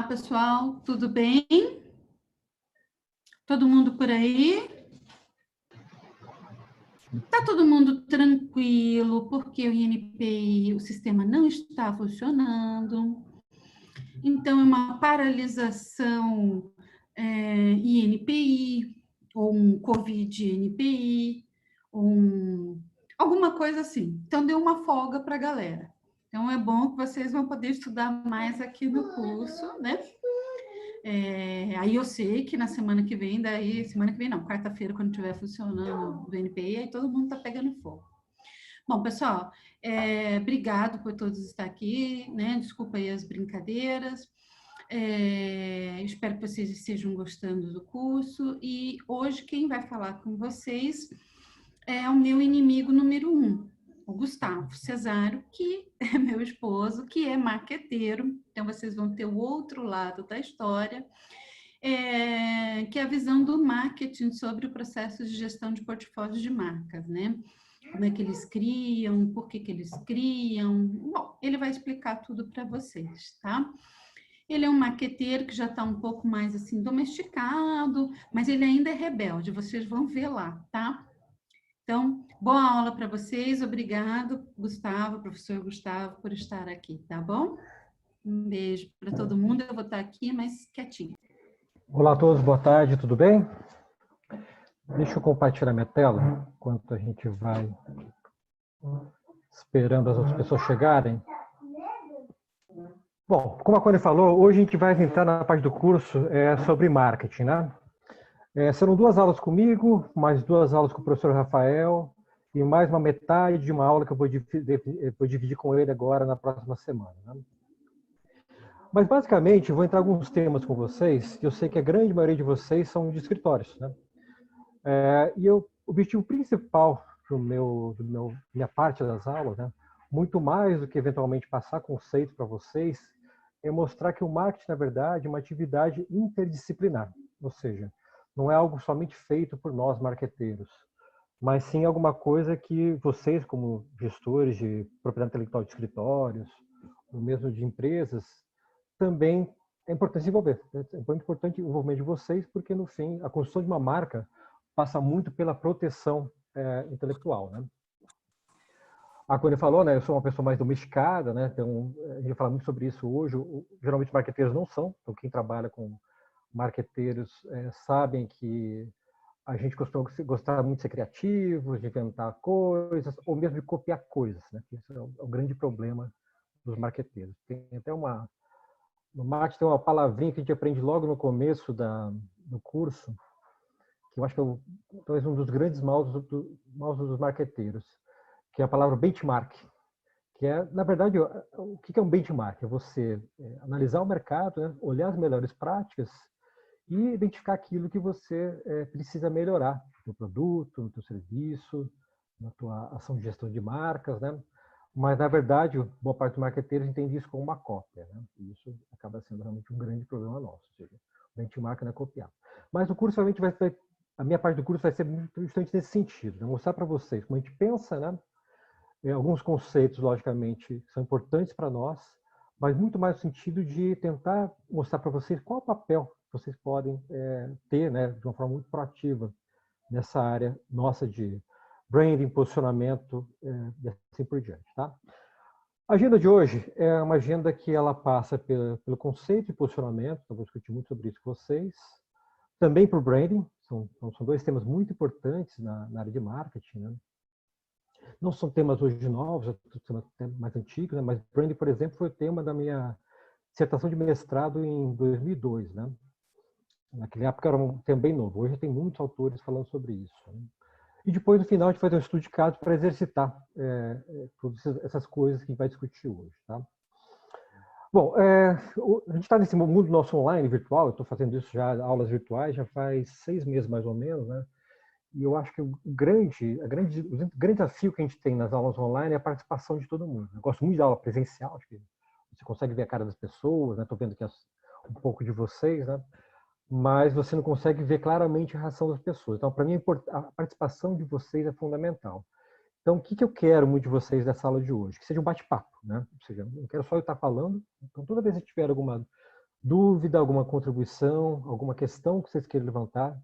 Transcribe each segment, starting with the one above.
Olá, pessoal, tudo bem? Todo mundo por aí? Tá todo mundo tranquilo, porque o INPI, o sistema não está funcionando. Então, é uma paralisação INPI, ou um Covid INPI, ou alguma coisa assim. Então, deu uma folga para a galera. Então, é bom que vocês vão poder estudar mais aqui no curso, né? Aí eu sei que na semana que vem, semana que vem não, quarta-feira, quando estiver funcionando o NPI, aí todo mundo está pegando fogo. Bom, pessoal, obrigado por todos estar aqui, né? Desculpa aí as brincadeiras. Espero que vocês estejam gostando do curso. E hoje quem vai falar com vocês é o meu inimigo número 1, o Gustavo Cesário, que é meu esposo, que é marqueteiro. Então, vocês vão ter o outro lado da história, que é a visão do marketing sobre o processo de gestão de portfólios de marcas, né? Como é que eles criam, por que eles criam. Bom, ele vai explicar tudo para vocês, tá? Ele é um marqueteiro que já está um pouco mais assim domesticado, mas ele ainda é rebelde, vocês vão ver lá, tá? Então, boa aula para vocês. Obrigado, Gustavo, professor Gustavo, por estar aqui, tá bom? Um beijo para todo mundo. Eu vou estar aqui, mas quietinho. Olá a todos, boa tarde, tudo bem? Deixa eu compartilhar minha tela, enquanto a gente vai esperando as outras pessoas chegarem. Bom, como a Connie falou, hoje a gente vai entrar na parte do curso sobre marketing, né? Serão 2 aulas comigo, mais 2 aulas com o professor Rafael, e mais uma metade de uma aula que eu vou dividir com ele agora na próxima semana, né? Mas, basicamente, eu vou entrar alguns temas com vocês, que eu sei que a grande maioria de vocês são de escritórios, né? O objetivo principal minha parte das aulas, né, muito mais do que eventualmente passar conceitos para vocês, é mostrar que o marketing, na verdade, é uma atividade interdisciplinar. Ou seja, não é algo somente feito por nós, marqueteiros, mas sim alguma coisa que vocês, como gestores de propriedade intelectual de escritórios, ou mesmo de empresas, também é importante desenvolver. É muito importante o envolvimento de vocês, porque, no fim, a construção de uma marca passa muito pela proteção intelectual, né? A Connie falou, né? Eu sou uma pessoa mais domesticada, né? Então, a gente vai falar muito sobre isso hoje. Geralmente, marqueteiros não são. Então, quem trabalha com marqueteiros sabem que a gente costuma gostar muito de ser criativos, de inventar coisas, ou mesmo de copiar coisas, né? Isso é o grande problema dos marqueteiros. Tem até no marketing tem uma palavrinha que a gente aprende logo no começo do curso, que eu acho que é talvez um dos grandes maus dos marqueteiros, que é a palavra benchmark, que é, na verdade, o que é um benchmark? É você analisar o mercado, né, olhar as melhores práticas e identificar aquilo que você precisa melhorar no produto, no teu serviço, na tua ação de gestão de marcas, né? Mas, na verdade, boa parte dos marqueteiros entende isso como uma cópia, né? E isso acaba sendo realmente um grande problema nosso, ou seja, o benchmark não é copiar. Mas o curso realmente a minha parte do curso vai ser justamente nesse sentido, né? Mostrar para vocês como a gente pensa, né? Alguns conceitos, logicamente, são importantes para nós, mas muito mais no sentido de tentar mostrar para vocês qual é o papel que vocês podem ter, né, de uma forma muito proativa nessa área nossa de branding, posicionamento e assim por diante, tá? A agenda de hoje é uma agenda que ela passa pelo conceito de posicionamento, então vou discutir muito sobre isso com vocês, também por branding, são 2 temas muito importantes na área de marketing, né? Não são temas hoje novos, são temas mais antigos, né? Mas branding, por exemplo, foi o tema da minha dissertação de mestrado em 2002, né? Naquela época era um tema bem novo, hoje tem muitos autores falando sobre isso, né? E depois, no final, a gente vai ter um estudo de caso para exercitar todas essas coisas que a gente vai discutir hoje, tá? Bom, a gente está nesse mundo nosso online, virtual, eu estou fazendo isso já, aulas virtuais, já faz 6 meses mais ou menos, né? E eu acho que o grande desafio que a gente tem nas aulas online é a participação de todo mundo. Eu gosto muito de aula presencial, acho que você consegue ver a cara das pessoas, né? Estou vendo aqui um pouco de vocês, né? Mas você não consegue ver claramente a reação das pessoas. Então, para mim, a participação de vocês é fundamental. Então, o que eu quero muito de vocês dessa aula de hoje? Que seja um bate-papo, né? Ou seja, não quero só eu estar falando. Então, toda vez que tiver alguma Dúvida, alguma contribuição, alguma questão que vocês queiram levantar?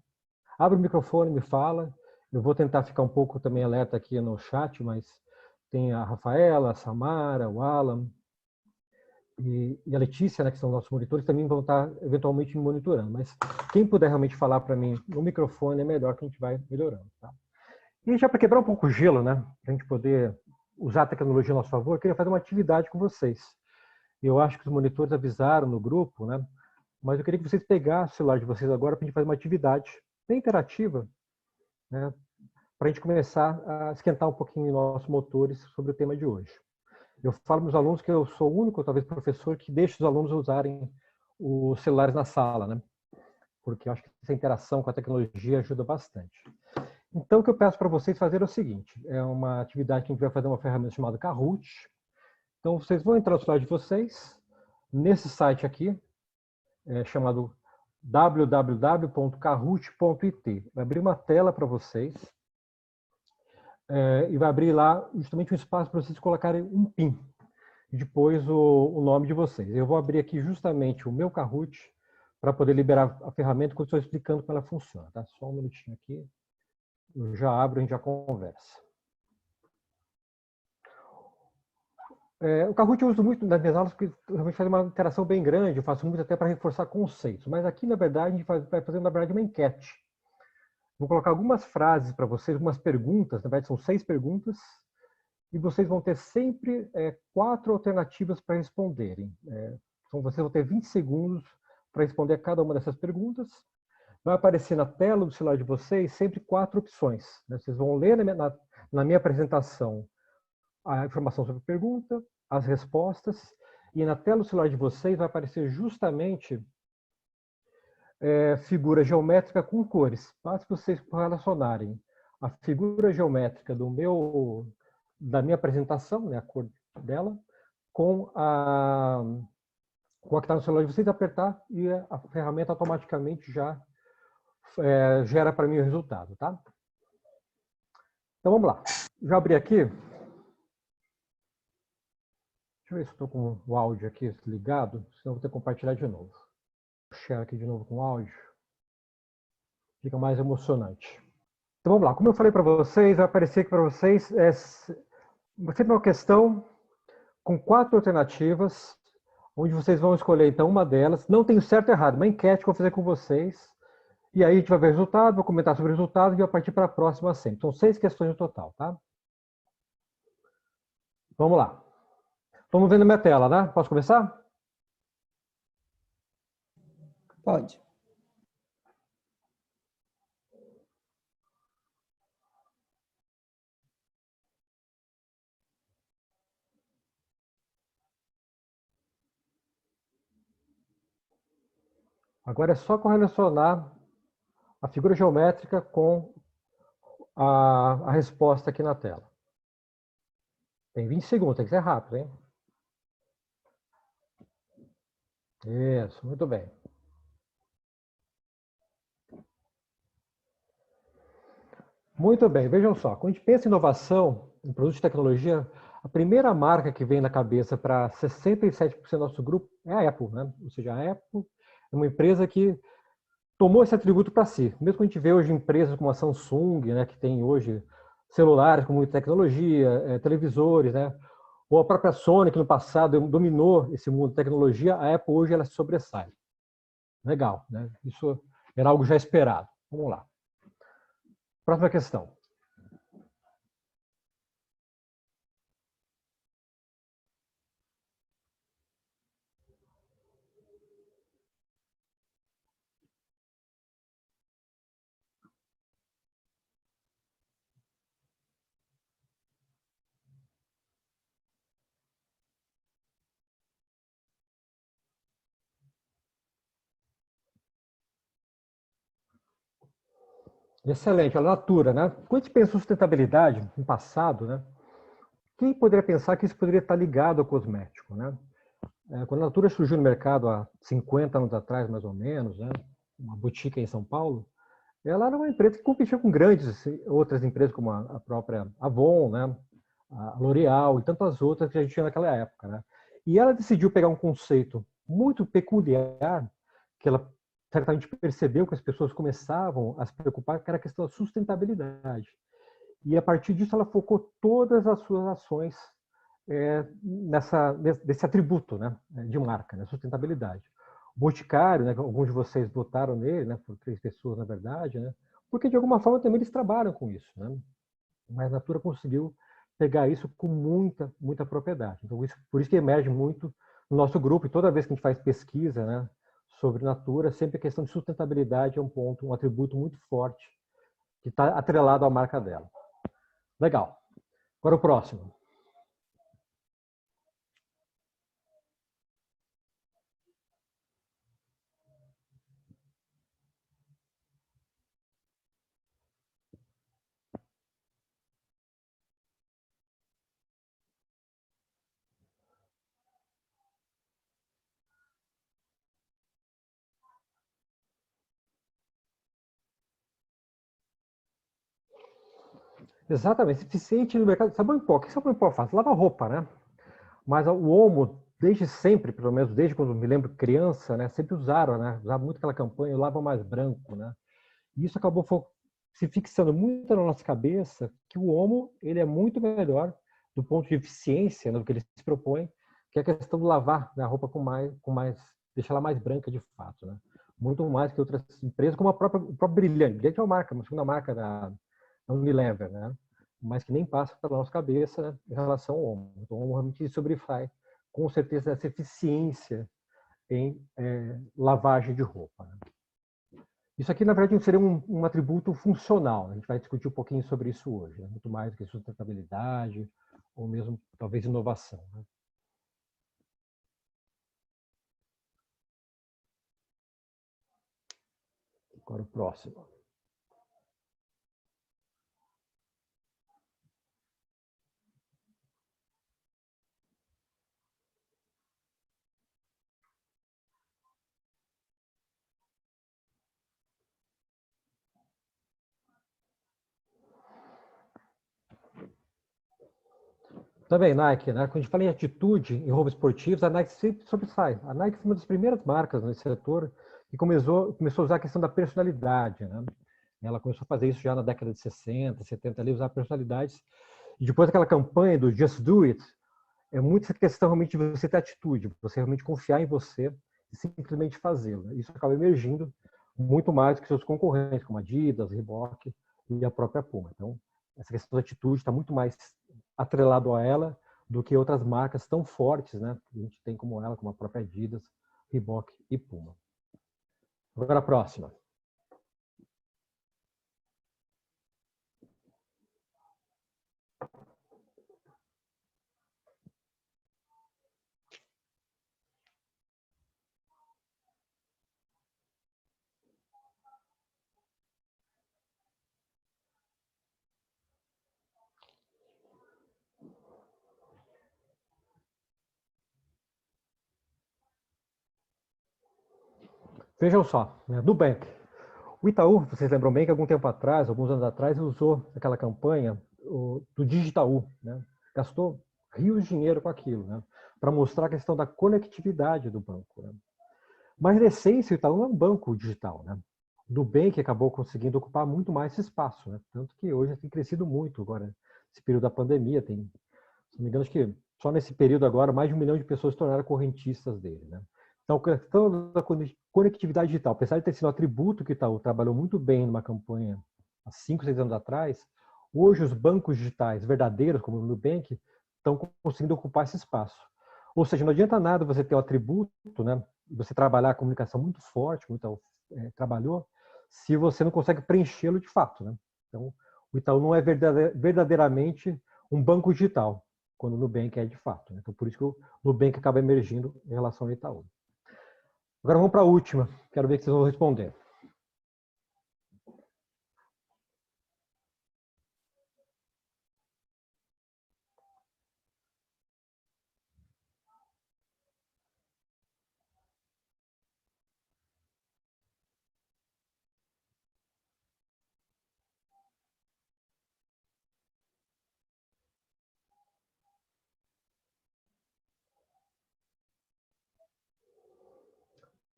Abre o microfone, me fala. Eu vou tentar ficar um pouco também alerta aqui no chat, mas tem a Rafaela, a Samara, o Alan e a Letícia, né, que são nossos monitores, também vão estar eventualmente me monitorando. Mas quem puder realmente falar para mim no microfone é melhor, que a gente vai melhorando. Tá? E já para quebrar um pouco o gelo, né, para a gente poder usar a tecnologia a nosso favor, eu queria fazer uma atividade com vocês. Eu acho que os monitores avisaram no grupo, né, mas eu queria que vocês pegassem o celular de vocês agora para a gente fazer uma atividade bem interativa, né, para a gente começar a esquentar um pouquinho nossos motores sobre o tema de hoje. Eu falo para os alunos que eu sou o único, talvez, professor que deixa os alunos usarem os celulares na sala, né? Porque eu acho que essa interação com a tecnologia ajuda bastante. Então, o que eu peço para vocês fazerem é o seguinte, é uma atividade que a gente vai fazer uma ferramenta chamada Kahoot. Então, vocês vão entrar no celular de vocês, nesse site aqui, chamado www.kahoot.it. Vai abrir uma tela para vocês, e vai abrir lá justamente um espaço para vocês colocarem um PIN, e depois o nome de vocês. Eu vou abrir aqui justamente o meu Kahoot para poder liberar a ferramenta quando eu estou explicando como ela funciona. Tá? Só um minutinho aqui, eu já abro e a gente já conversa. O Kahoot eu uso muito nas minhas aulas porque realmente faz uma interação bem grande, eu faço muito até para reforçar conceitos, mas aqui na verdade a gente vai fazer na verdade uma enquete. Vou colocar algumas frases para vocês, algumas perguntas, na verdade são 6 perguntas, e vocês vão ter sempre 4 alternativas para responderem. Então vocês vão ter 20 segundos para responder a cada uma dessas perguntas. Vai aparecer na tela do celular de vocês sempre 4 opções. Né? Vocês vão ler na minha apresentação a informação sobre a pergunta, as respostas, e na tela do celular de vocês vai aparecer justamente figura geométrica com cores. Basta vocês relacionarem a figura geométrica da minha apresentação, né, a cor dela, com a que está no celular de vocês, apertar e a ferramenta automaticamente já gera para mim o resultado, tá? Então vamos lá. Já abri aqui. Deixa eu ver se estou com o áudio aqui ligado, senão vou ter que compartilhar de novo. Vou share aqui de novo com o áudio. Fica mais emocionante. Então vamos lá. Como eu falei para vocês, vai aparecer aqui para vocês sempre uma questão com 4 alternativas, onde vocês vão escolher então uma delas. Não tem certo ou errado, uma enquete que eu vou fazer com vocês. E aí a gente vai ver o resultado, vou comentar sobre o resultado e vai partir para a próxima sempre. São 6 questões no total, tá? Vamos lá. Vamos ver na minha tela, né? Posso começar? Pode. Agora é só correlacionar a figura geométrica com a resposta aqui na tela. Tem 20 segundos, tem que ser rápido, hein? Isso, muito bem. Muito bem, vejam só, quando a gente pensa em inovação, em produtos de tecnologia, a primeira marca que vem na cabeça para 67% do nosso grupo é a Apple, né? Ou seja, a Apple é uma empresa que tomou esse atributo para si. Mesmo que a gente vê hoje empresas como a Samsung, né, que tem hoje celulares com muita tecnologia, televisores, né? Ou a própria Sony, que no passado dominou esse mundo de tecnologia, a Apple hoje ela se sobressai. Legal, né? Isso era algo já esperado. Vamos lá. Próxima questão. Excelente, a Natura, né? Quando a gente pensa em sustentabilidade no passado, né? Quem poderia pensar que isso poderia estar ligado ao cosmético, né? Quando a Natura surgiu no mercado há 50 anos atrás, mais ou menos, né? Uma boutique em São Paulo, ela era uma empresa que competia com grandes outras empresas, como a própria Avon, né? A L'Oréal e tantas outras que a gente tinha naquela época, né? E ela decidiu pegar um conceito muito peculiar, que ela certamente percebeu que as pessoas começavam a se preocupar, que era a questão da sustentabilidade. E a partir disso ela focou todas as suas ações desse atributo, né, de marca, né, sustentabilidade. O Boticário, né, alguns de vocês votaram nele, né, por 3 pessoas na verdade, né, porque de alguma forma também eles trabalham com isso, né, mas a Natura conseguiu pegar isso com muita propriedade. Então, por isso que emerge muito no nosso grupo, e toda vez que a gente faz pesquisa, né, sobre Natura, sempre a questão de sustentabilidade é um ponto, um atributo muito forte que está atrelado à marca dela. Legal. Agora o próximo. Exatamente, eficiente no mercado. Sabão em pó, o que sabão em pó faz? Lava roupa, né? Mas o Omo, desde sempre, pelo menos desde quando me lembro criança, né? Sempre usaram, né? Usava muito aquela campanha, o lava mais branco, né? E isso acabou se fixando muito na nossa cabeça que o Omo, ele é muito melhor do ponto de eficiência, né, do que ele se propõe, que é a questão de lavar, né, a roupa deixar ela mais branca de fato, né? Muito mais que outras empresas, como o próprio Brilhante. Brilhante é uma segunda marca da Unilever, né? Mas que nem passa pela nossa cabeça, né, em relação ao Omo. Então, o Omo realmente sobressai, com certeza, essa eficiência em lavagem de roupa. Né? Isso aqui, na verdade, seria um atributo funcional. A gente vai discutir um pouquinho sobre isso hoje. Né? Muito mais do que sustentabilidade ou mesmo, talvez, inovação. Né? Agora o próximo. Também Nike, né? Quando a gente fala em atitude em roupas esportivos, a Nike sempre sobressai. A Nike foi uma das primeiras marcas nesse setor que começou a usar a questão da personalidade, né? Ela começou a fazer isso já na década de 60, 70, ali, usar personalidades. E depois aquela campanha do Just Do It, é muito essa questão realmente de você ter atitude, você realmente confiar em você e simplesmente fazê-lo. Isso acaba emergindo muito mais do que seus concorrentes, como a Adidas, Reebok e a própria Puma. Então, essa questão da atitude está muito mais atrelado a ela do que outras marcas tão fortes, né? Que a gente tem como ela, como a própria Adidas, Reebok e Puma. Agora a próxima. Vejam só, né? Nubank. O Itaú, vocês lembram bem que algum tempo atrás, alguns anos atrás, usou aquela campanha do Digitaú, né? Gastou rios de dinheiro com aquilo, né? Para mostrar a questão da conectividade do banco. Né? Mas, na essência, o Itaú não é um banco digital, né? O Nubank acabou conseguindo ocupar muito mais esse espaço, né? Tanto que hoje tem crescido muito agora, nesse período da pandemia, se não me engano, acho que só nesse período agora, mais de 1 milhão de pessoas se tornaram correntistas dele, né? Então, a questão da conectividade digital, apesar de ter sido um atributo que o Itaú trabalhou muito bem numa campanha há 5, 6 anos atrás, hoje os bancos digitais verdadeiros, como o Nubank, estão conseguindo ocupar esse espaço. Ou seja, não adianta nada você ter um atributo, né, você trabalhar a comunicação muito forte, muito trabalhou, se você não consegue preenchê-lo de fato. Né? Então, o Itaú não é verdadeiramente um banco digital, quando o Nubank é de fato. Né? Então, por isso que o Nubank acaba emergindo em relação ao Itaú. Agora vamos para a última. Quero ver que vocês vão responder.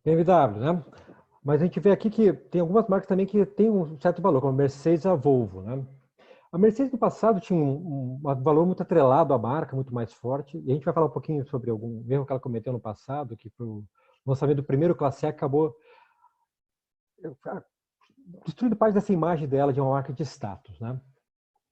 BMW, né? Mas a gente vê aqui que tem algumas marcas também que têm um certo valor, como a Mercedes e a Volvo, né? A Mercedes no passado tinha um valor muito atrelado à marca, muito mais forte. E a gente vai falar um pouquinho sobre algum erro que ela cometeu no passado, que foi o lançamento do primeiro Classe E acabou destruindo parte dessa imagem dela de uma marca de status, né?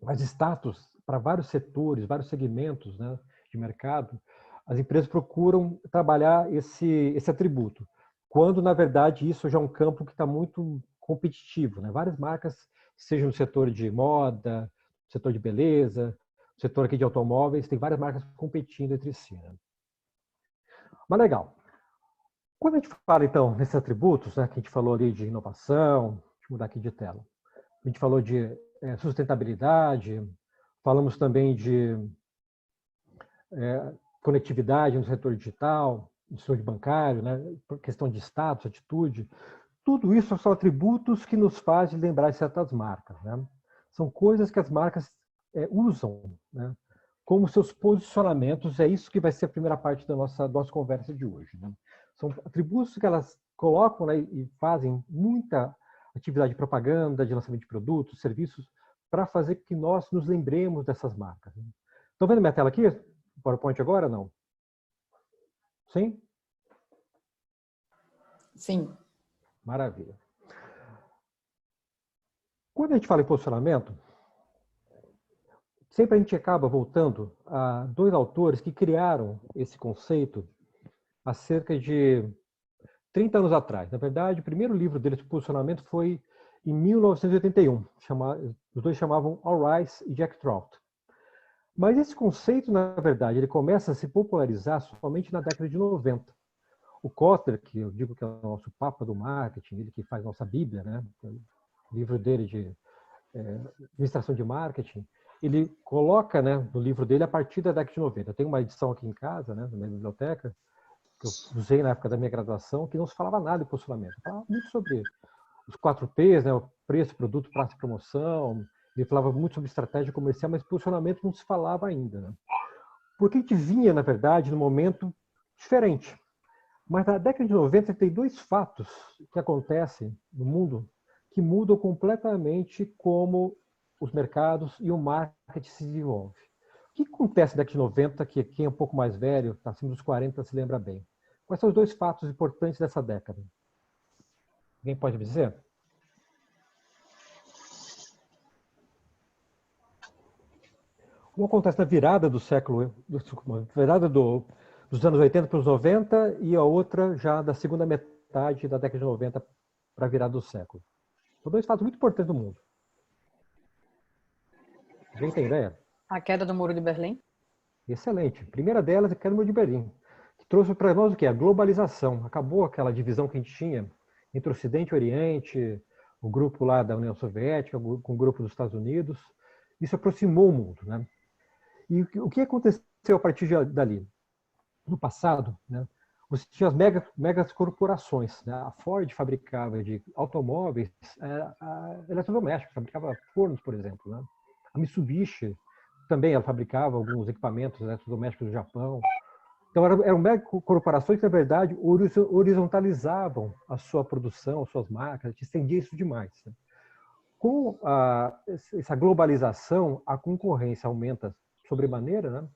Mas status, para vários setores, vários segmentos, né, de mercado, as empresas procuram trabalhar esse atributo, quando, na verdade, isso já é um campo que está muito competitivo, né? Várias marcas, seja no setor de moda, setor de beleza, setor aqui de automóveis, tem várias marcas competindo entre si, né? Mas legal. Quando a gente fala, então, nesses atributos, né, que a gente falou ali de inovação, deixa eu mudar aqui de tela, a gente falou de sustentabilidade, falamos também de conectividade no setor digital, no setor bancário, né? Questão de status, atitude. Tudo isso são atributos que nos fazem lembrar de certas marcas, né? São coisas que as marcas usam, né, como seus posicionamentos. É isso que vai ser a primeira parte da nossa conversa de hoje, né? São atributos que elas colocam, né, e fazem muita atividade de propaganda, de lançamento de produtos, serviços, para fazer que nós nos lembremos dessas marcas. Estão vendo minha tela aqui? PowerPoint agora, não? Sim? Sim. Maravilha. Quando a gente fala em posicionamento, sempre a gente acaba voltando a dois autores que criaram esse conceito há cerca de 30 anos atrás. Na verdade, o primeiro livro deles de posicionamento foi em 1981. Os dois chamavam Al Rice e Jack Trout. Mas esse conceito, na verdade, ele começa a se popularizar somente na década de 90. O Kotler, que eu digo que é o nosso papa do marketing, ele que faz nossa Bíblia, né? O livro dele de administração de marketing, ele coloca, né, no livro dele a partir da década de 90. Eu tenho uma edição aqui em casa, né, na minha biblioteca, que eu usei na época da minha graduação, que não se falava nada de posicionamento. Falava muito sobre os 4Ps, né, o preço, produto, prazo e promoção. Ele falava muito sobre estratégia comercial, mas posicionamento não se falava ainda, né? Porque a gente vinha, na verdade, num momento diferente. Mas na década de 90 tem dois fatos que acontecem no mundo que mudam completamente como os mercados e o marketing se desenvolve. O que acontece na década de 90, que quem é um pouco mais velho, está acima dos 40, se lembra bem? Quais são os dois fatos importantes dessa década? Alguém pode me dizer? Um acontece na virada do século, virada dos anos 80 para os 90, e a outra já da segunda metade da década de 90 para a virada do século. São dois fatos muito importantes do mundo. Alguém tem ideia? A queda do Muro de Berlim? Excelente. A primeira delas é a queda do Muro de Berlim, que trouxe para nós o quê? A globalização. Acabou aquela divisão que a gente tinha entre o Ocidente e o Oriente, o grupo lá da União Soviética com o grupo dos Estados Unidos. Isso aproximou o mundo, né? E o que aconteceu a partir dali? No passado, né, você tinha as megas corporações, né? A Ford fabricava de automóveis eletrodomésticos, fabricava fornos, por exemplo, né? A Mitsubishi também ela fabricava alguns equipamentos eletrodomésticos do Japão. Então eram mega corporações que, na verdade, horizontalizavam a sua produção, as suas marcas, estendia isso demais, né? Com essa globalização, a concorrência aumenta sobremaneira, né?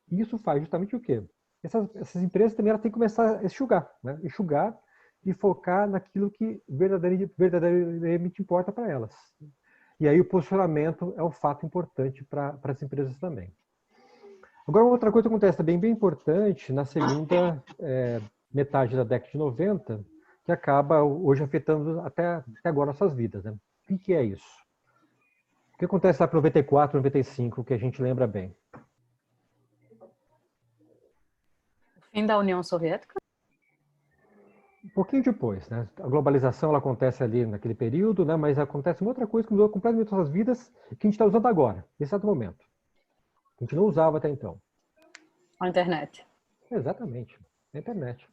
E isso faz justamente o quê? Essas empresas também elas têm que começar a enxugar, né? Enxugar e focar naquilo que verdadeiramente importa para elas. E aí o posicionamento é um fato importante para as empresas também. Agora, outra coisa que acontece também bem importante na segunda metade da década de 90, que acaba hoje afetando até agora nossas vidas, né? O que é isso? O que acontece lá para 94, 95, que a gente lembra bem? Fim da União Soviética? Um pouquinho depois, né? A globalização ela acontece ali naquele período, né? Mas acontece uma outra coisa que mudou completamente nossas vidas que a gente está usando agora, nesse exato momento. Que a gente não usava até então. A internet. Exatamente. A internet.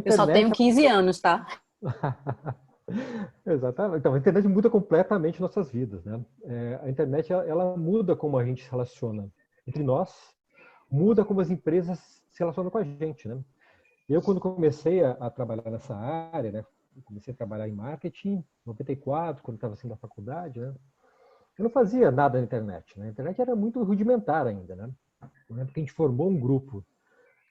Eu só tenho 15 anos, tá? Exatamente. Então, a internet muda completamente nossas vidas, né? A internet ela muda como a gente se relaciona entre nós, muda como as empresas se relacionam com a gente, né? Eu, quando comecei a trabalhar nessa área, né, eu comecei a trabalhar em marketing em 94, quando estava saindo da faculdade, né, eu não fazia nada na internet. Né? A internet era muito rudimentar ainda. Né? Eu lembro que a gente formou um grupo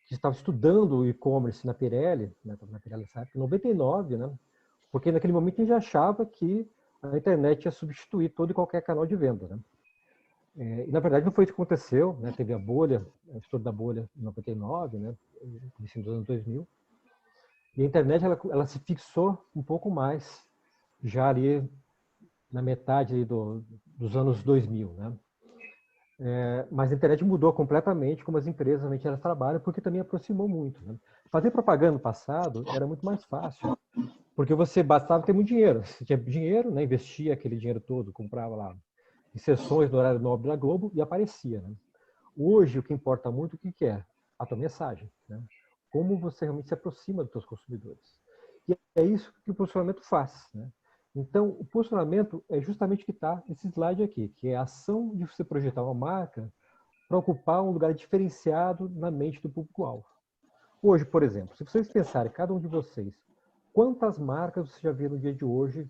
que estava estudando o e-commerce na Pirelli, né, na Pirelli nessa época, em 99, né, porque naquele momento a gente achava que a internet ia substituir todo e qualquer canal de venda. Né? E, na verdade, não foi isso que aconteceu. Né? Teve a bolha, o estouro da bolha em 99, né? No começo dos anos 2000. E a internet ela se fixou um pouco mais, já ali na metade ali dos anos 2000. Né? Mas a internet mudou completamente como as empresas realmente elas trabalham, porque também aproximou muito. Né? Fazer propaganda no passado era muito mais fácil, porque você bastava ter muito dinheiro. Você tinha dinheiro, né? Investia aquele dinheiro todo, comprava lá em sessões no horário nobre da Globo e aparecia. Né? Hoje, o que importa muito, o que é? A tua mensagem. Né? Como você realmente se aproxima dos seus consumidores. E é isso que o posicionamento faz. Né? Então, o posicionamento é justamente o que está nesse slide aqui, que é a ação de você projetar uma marca para ocupar um lugar diferenciado na mente do público-alvo. Hoje, por exemplo, se vocês pensarem, cada um de vocês, quantas marcas você já viu no dia de hoje,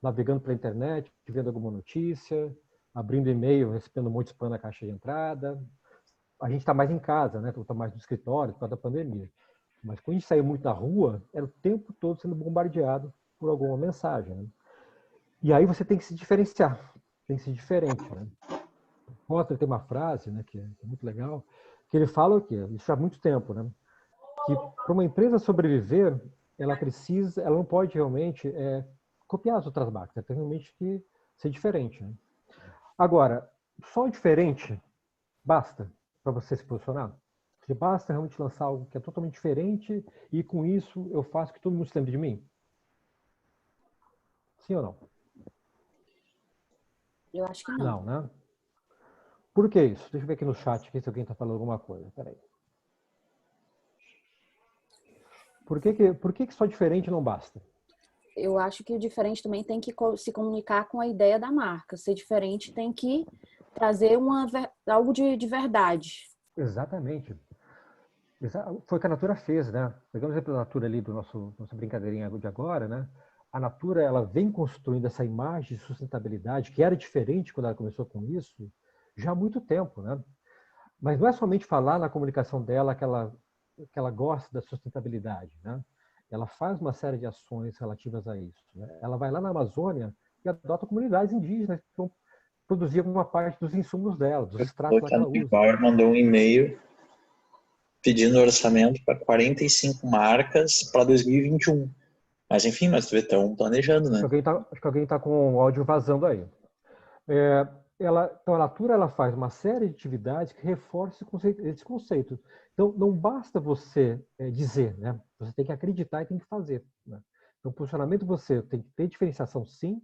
navegando pela internet, vendo alguma notícia, abrindo e-mail, recebendo um monte de spam na caixa de entrada. A gente está mais em casa, né? Está mais no escritório por causa da pandemia. Mas quando a gente saiu muito na rua, era o tempo todo sendo bombardeado por alguma mensagem. Né? E aí você tem que se diferenciar, tem que ser diferente. Né? Kotler tem uma frase, né, que é muito legal, que ele fala o quê? Isso há muito tempo, né? Que para uma empresa sobreviver, ela não pode realmente copiar as outras marcas, ela tem realmente que ser diferente. Né? Agora, só diferente basta para você se posicionar? Você basta realmente lançar algo que é totalmente diferente e com isso eu faço que todo mundo se lembre de mim? Sim ou não? Eu acho que não. Não, né? Por que isso? Deixa eu ver aqui no chat aqui se alguém está falando alguma coisa. Peraí. Por que só diferente não basta? Eu acho que o diferente também tem que se comunicar com a ideia da marca. Ser diferente tem que trazer algo de verdade. Exatamente. Foi o que a Natura fez, né? Pegando o exemplo da Natura ali, nossa brincadeirinha de agora, né? A Natura, ela vem construindo essa imagem de sustentabilidade, que era diferente quando ela começou com isso, já há muito tempo, né? Mas não é somente falar na comunicação dela que ela gosta da sustentabilidade, né? Ela faz uma série de ações relativas a isso. Né? Ela vai lá na Amazônia e adota comunidades indígenas que vão produzir alguma parte dos insumos dela, dos extratos lá que ela usa. O Bauer mandou um e-mail pedindo orçamento para 45 marcas para 2021. Mas enfim, nós estamos planejando, né? Acho que alguém está com o áudio vazando aí. Então, a Natura ela faz uma série de atividades que reforçam esse conceito. Então, não basta você dizer, né? Você tem que acreditar e tem que fazer. Né? Então, o posicionamento você tem que ter diferenciação, sim,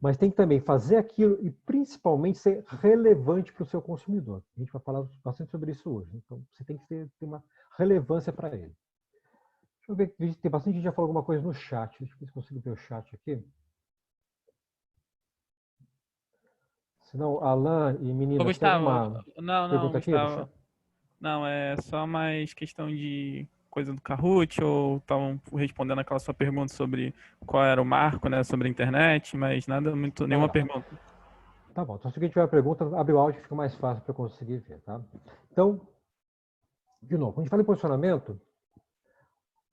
mas tem que também fazer aquilo e, principalmente, ser relevante para o seu consumidor. A gente vai falar bastante sobre isso hoje. Então, você tem que ter uma relevância para ele. Deixa eu ver, tem bastante gente já falou alguma coisa no chat. Deixa eu ver se consigo ver o chat aqui. Senão, Alan e menina, Ô, você tem Gustavo, alguma pergunta aqui? Gustavo. Não, é só mais questão de coisa do Kahoot, ou estavam respondendo aquela sua pergunta sobre qual era o marco, né, sobre a internet, mas nada muito, nenhuma pergunta. Tá bom, então se alguém tiver uma pergunta, abre o áudio, fica mais fácil para eu conseguir ver, tá? Então, de novo, quando a gente fala em posicionamento,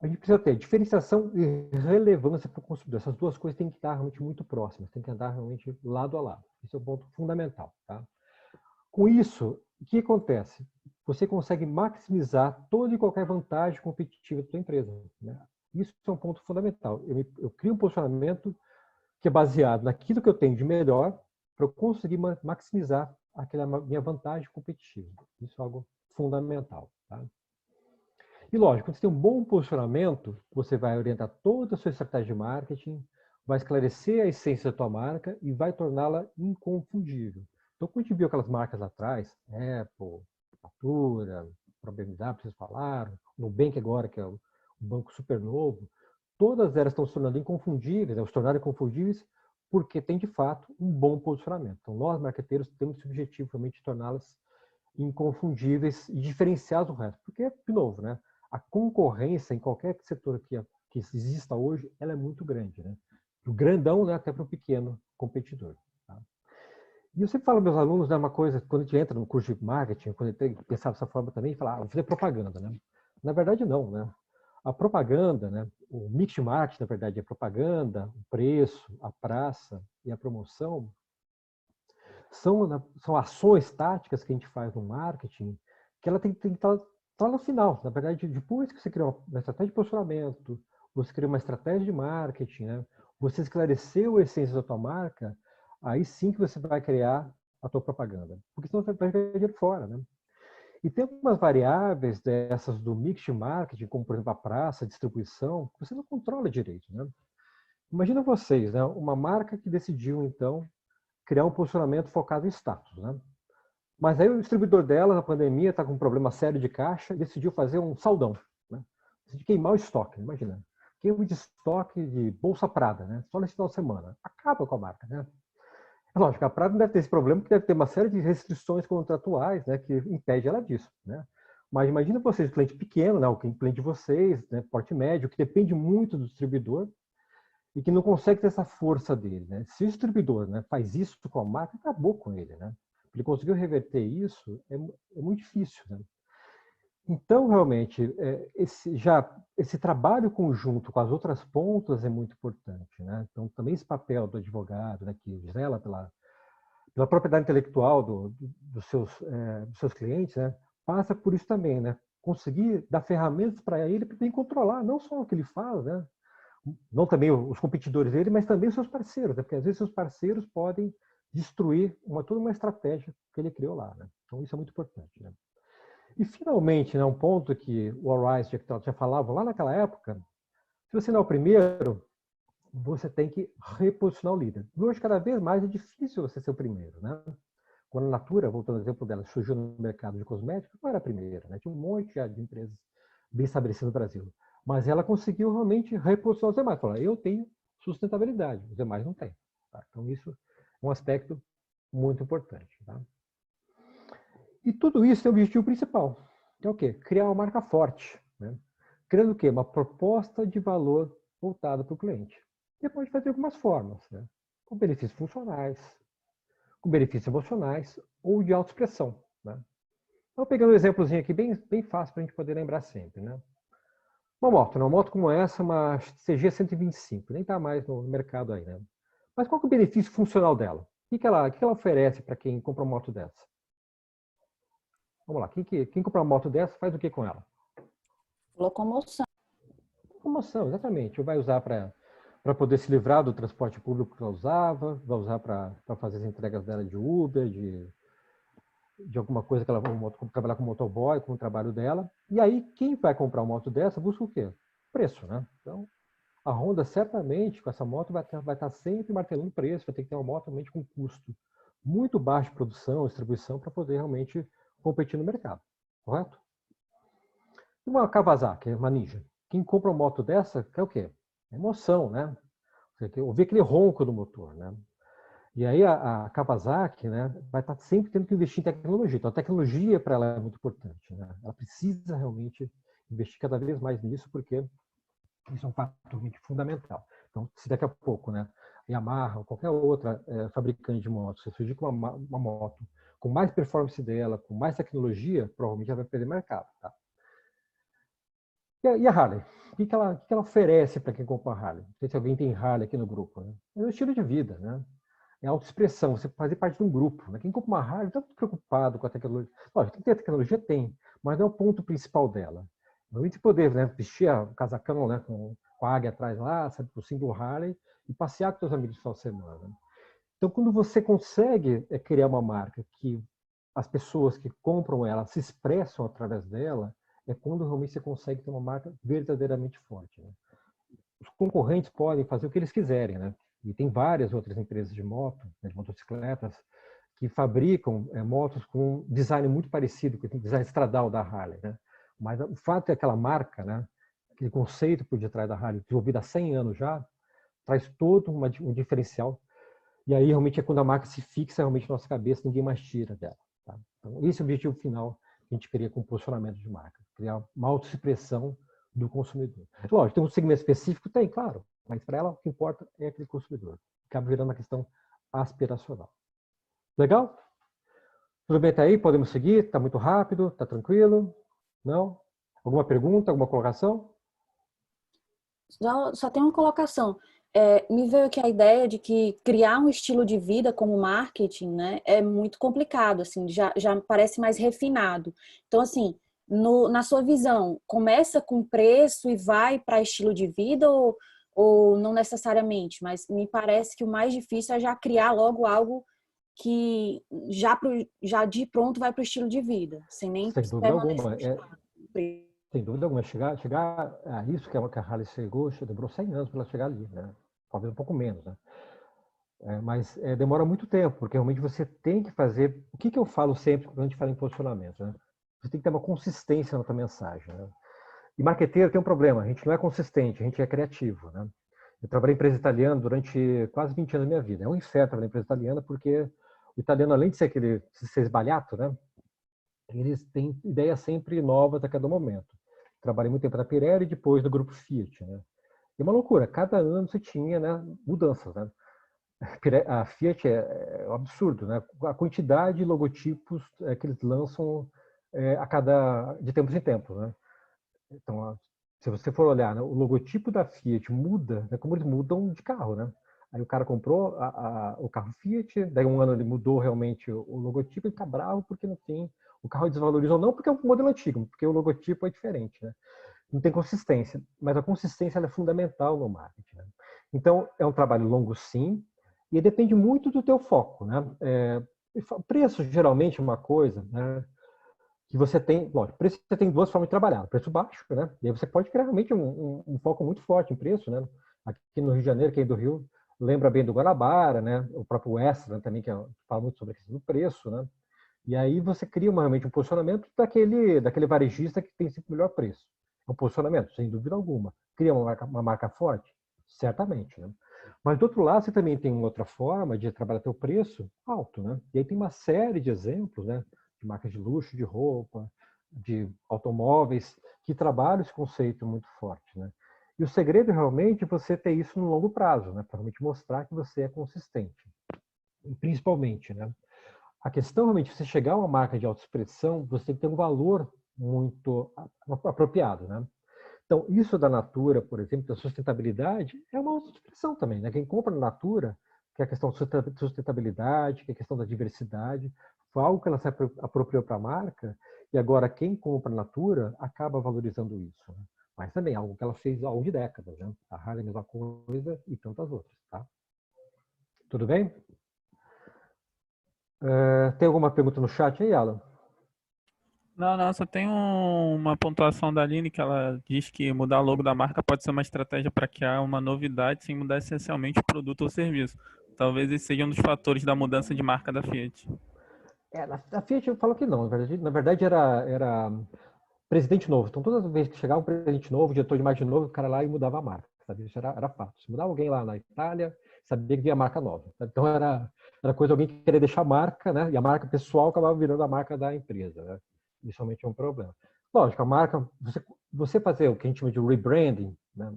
a gente precisa ter diferenciação e relevância para o consumidor. Essas duas coisas têm que estar realmente muito próximas, têm que andar realmente lado a lado. Esse é o ponto fundamental, tá? Com isso, o que acontece? Você consegue maximizar toda e qualquer vantagem competitiva da sua empresa. Né? Isso é um ponto fundamental. Eu crio um posicionamento que é baseado naquilo que eu tenho de melhor para eu conseguir maximizar aquela minha vantagem competitiva. Isso é algo fundamental. Tá? E lógico, quando você tem um bom posicionamento, você vai orientar toda a sua estratégia de marketing, vai esclarecer a essência da tua marca e vai torná-la inconfundível. Então, quando a gente viu aquelas marcas lá atrás, Apple, Natura, a BMW, vocês falaram, Nubank agora, que é um banco super novo, todas elas estão se tornando inconfundíveis, se tornaram inconfundíveis porque tem, de fato, um bom posicionamento. Então, nós, marqueteiros, temos esse objetivo realmente de torná-las inconfundíveis e diferenciadas do resto. Porque, de novo, né? a concorrência em qualquer setor que exista hoje, ela é muito grande, né? Do grandão, né, até para o pequeno competidor. Tá? E eu sempre falo para meus alunos, né, uma coisa, quando a gente entra no curso de marketing, quando a gente tem que pensar dessa forma também, falar, vou fazer propaganda, né? Na verdade, não, né? A propaganda, né? O mix de marketing, na verdade, é propaganda, o preço, a praça e a promoção, são ações táticas que a gente faz no marketing, que ela tem que estar no final. Na verdade, depois que você criou uma estratégia de posicionamento, você criou uma estratégia de marketing, né? Você esclareceu a essência da tua marca, aí sim que você vai criar a tua propaganda. Porque senão você vai ganhar dinheiro fora, né? E tem algumas variáveis dessas do mix de marketing, como por exemplo a praça, a distribuição, que você não controla direito, né? Imagina vocês, né? Uma marca que decidiu, então, criar um posicionamento focado em status, né? Mas aí o distribuidor dela, na pandemia, está com um problema sério de caixa e decidiu fazer um saldão, né? Decidiu queimar o estoque, imagina. Queima de estoque de Bolsa Prada, né? Só nesse final de semana. Acaba com a marca, né? É lógico, a Prada não deve ter esse problema, porque deve ter uma série de restrições contratuais, né, que impede ela disso, né? Mas imagina vocês, cliente pequeno, né, o cliente de vocês, né, porte médio, que depende muito do distribuidor e que não consegue ter essa força dele, né? Se o distribuidor, né, faz isso com a marca, acabou com ele, né? Ele conseguiu reverter isso, é muito difícil, né? Então, realmente, esse trabalho conjunto com as outras pontas é muito importante, né? Então, também esse papel do advogado, né, que zela pela propriedade intelectual dos seus clientes, né, passa por isso também, né? Conseguir dar ferramentas para ele controlar não só o que ele faz, né? Não também os competidores dele, mas também os seus parceiros, né? Porque às vezes seus parceiros podem destruir toda uma estratégia que ele criou lá, né? Então, isso é muito importante, né? E, finalmente, né, um ponto que o Arise já falava lá naquela época, se você não é o primeiro, você tem que reposicionar o líder. E hoje, cada vez mais, é difícil você ser o primeiro, né? Quando a Natura, voltando ao exemplo dela, surgiu no mercado de cosméticos, não era a primeira, né? Tinha um monte de empresas bem estabelecidas no Brasil. Mas ela conseguiu realmente reposicionar os demais. Falar, eu tenho sustentabilidade, os demais não têm. Tá? Então, isso é um aspecto muito importante. Tá? E tudo isso tem o objetivo principal, que é o quê? Criar uma marca forte, né? Criando o quê? Uma proposta de valor voltada para o cliente. E pode fazer de algumas formas, né? Com benefícios funcionais, com benefícios emocionais ou de autoexpressão, né? Então, pegando um exemplozinho aqui bem fácil para a gente poder lembrar sempre, né? Uma moto como essa, uma CG 125, nem está mais no mercado aí, né? Mas qual que é o benefício funcional dela? O que ela oferece para quem compra uma moto dessa? Vamos lá, quem compra uma moto dessa faz o que com ela? Locomoção. Locomoção, exatamente. Ou vai usar para poder se livrar do transporte público que ela usava, vai usar para fazer as entregas dela de Uber, de alguma coisa que ela vai trabalhar com motoboy, com o trabalho dela. E aí, quem vai comprar uma moto dessa busca o quê? Preço, né? Então, a Honda certamente, com essa moto, vai estar sempre martelando preço, vai ter que ter uma moto realmente com custo muito baixo de produção, distribuição, para poder realmente competir no mercado, correto? E uma Kawasaki, uma Ninja. Quem compra uma moto dessa, quer o quê? Emoção, né? Você quer ouvir aquele ronco do motor, né? E aí a Kawasaki, né, vai estar sempre tendo que investir em tecnologia. Então, a tecnologia para ela é muito importante, né? Ela precisa realmente investir cada vez mais nisso, porque isso é um fator muito fundamental. Então, se daqui a pouco, né, Yamaha ou qualquer outra fabricante de motos, se surgir com uma moto com mais performance dela, com mais tecnologia, provavelmente ela vai perder mercado. Tá? E a Harley? O que ela oferece para quem compra a Harley? Não sei se alguém tem Harley aqui no grupo. Né? É um estilo de vida, né? É autoexpressão, você fazer parte de um grupo. Né? Quem compra uma Harley está muito preocupado com a tecnologia. Lógico, tem que ter a tecnologia, tem, mas não é o ponto principal dela. Normalmente você poder, né, vestir o casacão, né, com a águia atrás lá, sabe, o símbolo Harley, e passear com seus amigos no final de semana. Então, quando você consegue criar uma marca que as pessoas que compram ela se expressam através dela, é quando realmente você consegue ter uma marca verdadeiramente forte. Né? Os concorrentes podem fazer o que eles quiserem, né? E tem várias outras empresas de moto, né, de motocicletas, que fabricam motos com um design muito parecido com o design estradal da Harley, né? Mas o fato é que aquela marca, né, aquele conceito por detrás da Harley, desenvolvido há 100 anos já, traz todo um diferencial. E aí, realmente, é quando a marca se fixa realmente na nossa cabeça, ninguém mais tira dela. Tá? Então, esse é o objetivo final que a gente queria com posicionamento de marca, criar uma autoexpressão do consumidor. Lógico, tem um segmento específico? Tem, claro, mas para ela o que importa é aquele consumidor. Acaba virando uma questão aspiracional. Legal? Tudo bem até aí? Podemos seguir? Está muito rápido? Está tranquilo? Não? Alguma pergunta? Alguma colocação? Só tem uma colocação. Me veio aqui a ideia de que criar um estilo de vida como marketing, né, é muito complicado, assim, já parece mais refinado. Então, assim, na sua visão, começa com preço e vai para estilo de vida ou não necessariamente? Mas me parece que o mais difícil é já criar logo algo que já de pronto vai para o estilo de vida, sem nem Sem dúvida alguma. Sem dúvida alguma. Chegar a isso que a Harley chegou, demorou 100 anos para ela chegar ali, né? Talvez um pouco menos, né? Mas demora muito tempo, porque realmente você tem que fazer... O que eu falo sempre quando a gente fala em posicionamento, né? Você tem que ter uma consistência na tua mensagem, né? E marqueteiro tem um problema, a gente não é consistente, a gente é criativo, né? Eu trabalhei em empresa italiana durante quase 20 anos da minha vida. É um inferno trabalhar em empresa italiana, porque o italiano, além de ser ser esbalhato, né? Eles têm ideias sempre novas a cada momento. Trabalhei muito tempo na Pirelli e depois no grupo Fiat, né? E uma loucura, cada ano você tinha, né, mudanças, né? A Fiat é um absurdo, né? A quantidade de logotipos que eles lançam de tempos em tempos, né? Então, se você for olhar, né, o logotipo da Fiat muda, né, como eles mudam de carro, né? Aí o cara comprou o carro Fiat, daí um ano ele mudou realmente o logotipo e fica bravo porque no fim o carro desvalorizou, não porque é um modelo antigo, porque o logotipo é diferente, né? Não tem consistência, mas a consistência ela é fundamental no marketing, né? Então, é um trabalho longo, sim, e depende muito do teu foco, né? Preço, geralmente, é uma coisa, né, que você tem... Lógico, preço você tem duas formas de trabalhar. Preço baixo, né? E aí você pode criar realmente um foco muito forte em preço, né? Aqui no Rio de Janeiro, quem é do Rio, lembra bem do Guanabara, né? O próprio Extra, né, também, que fala muito sobre a questão do preço, né? E aí você cria realmente um posicionamento daquele varejista que tem sempre o melhor preço. Um posicionamento, sem dúvida alguma. Cria uma marca forte? Certamente, né? Mas, do outro lado, você também tem uma outra forma de trabalhar teu preço alto, né? E aí tem uma série de exemplos, né? De marcas de luxo, de roupa, de automóveis, que trabalham esse conceito muito forte, né? E o segredo, realmente, é você ter isso no longo prazo, né? Para realmente mostrar que você é consistente. E, principalmente, né? A questão, realmente, você chegar a uma marca de autoexpressão, você tem que ter um valor muito apropriado, né? Então, isso da Natura, por exemplo, da sustentabilidade, é uma autoexpressão também, né? Quem compra na Natura, que é a questão da sustentabilidade, que é a questão da diversidade, foi algo que ela se apropriou para a marca, e agora quem compra Natura acaba valorizando isso, né? Mas também é algo que ela fez ao longo de décadas, né? A Harley é a mesma coisa e tantas outras, tá? Tudo bem? Tem alguma pergunta no chat aí, Alan? Não, só tem uma pontuação da Aline que ela diz que mudar o logo da marca pode ser uma estratégia para criar uma novidade sem mudar essencialmente o produto ou serviço. Talvez esse seja um dos fatores da mudança de marca da Fiat. A Fiat falou que não. Na verdade era presidente novo. Então, toda vez que chegava um presidente novo, diretor de marketing novo, o cara lá e mudava a marca. Sabe? Isso era fato. Se mudava alguém lá na Itália, sabia que vinha a marca nova. Sabe? Então, era coisa de alguém que queria deixar a marca, né? E a marca pessoal acabava virando a marca da empresa, né? Isso realmente é um problema. Lógico, a marca, você fazer o que a gente chama de rebranding, né?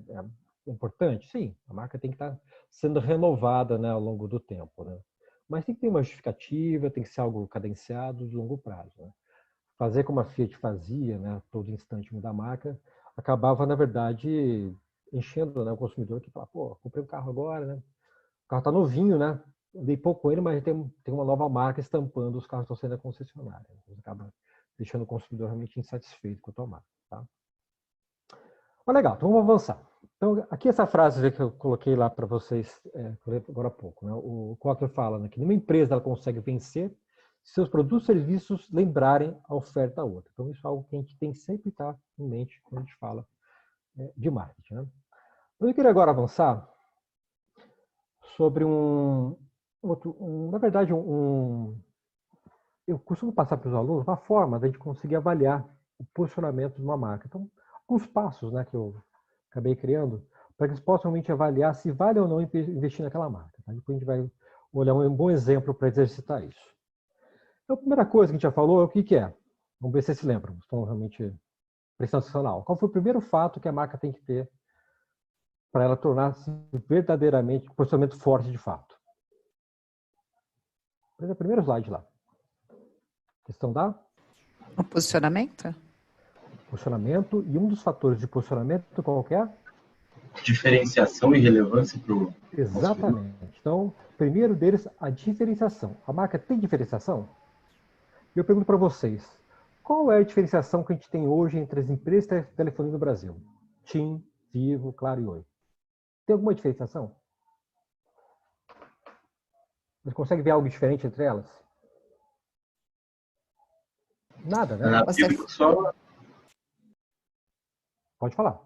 É importante? Sim, a marca tem que estar sendo renovada, né, ao longo do tempo, né? Mas tem que ter uma justificativa, tem que ser algo cadenciado de longo prazo, né? Fazer como a Fiat fazia, né, todo instante mudar a marca, acabava, na verdade, enchendo, né, o consumidor que fala, pô, comprei um carro agora, né? O carro está novinho, né? Dei pouco com ele, mas tem uma nova marca estampando os carros que estão saindo da concessionária. Então, acaba deixando o consumidor realmente insatisfeito com a tua marca, tá? Mas legal, então vamos avançar. Então, aqui essa frase que eu coloquei lá para vocês agora há pouco, né? O Kotler fala, né, que nenhuma empresa ela consegue vencer se seus produtos e serviços lembrarem a oferta a outra. Então, isso é algo que a gente tem que sempre estar em mente quando a gente fala de marketing, né? Então, eu queria agora avançar sobre na verdade, eu costumo passar para os alunos uma forma de a gente conseguir avaliar o posicionamento de uma marca. Então, alguns passos, né, que eu acabei criando para que eles possam realmente avaliar se vale ou não investir naquela marca. Tá? Depois a gente vai olhar um bom exemplo para exercitar isso. Então, a primeira coisa que a gente já falou é o que é? Vamos ver se vocês se lembram. Estão realmente prestando atenção. Qual foi o primeiro fato que a marca tem que ter para ela tornar-se verdadeiramente um posicionamento forte de fato? Primeiro slide lá. Questão da? O posicionamento? Posicionamento. E um dos fatores de posicionamento qual que é? Diferenciação e relevância para o... Exatamente. Então, primeiro deles, a diferenciação. A marca tem diferenciação? Eu pergunto para vocês, qual é a diferenciação que a gente tem hoje entre as empresas de telefonia no Brasil? TIM, Vivo, Claro e Oi. Tem alguma diferenciação? Você consegue ver algo diferente entre elas? Nada, né? Só... Pode falar.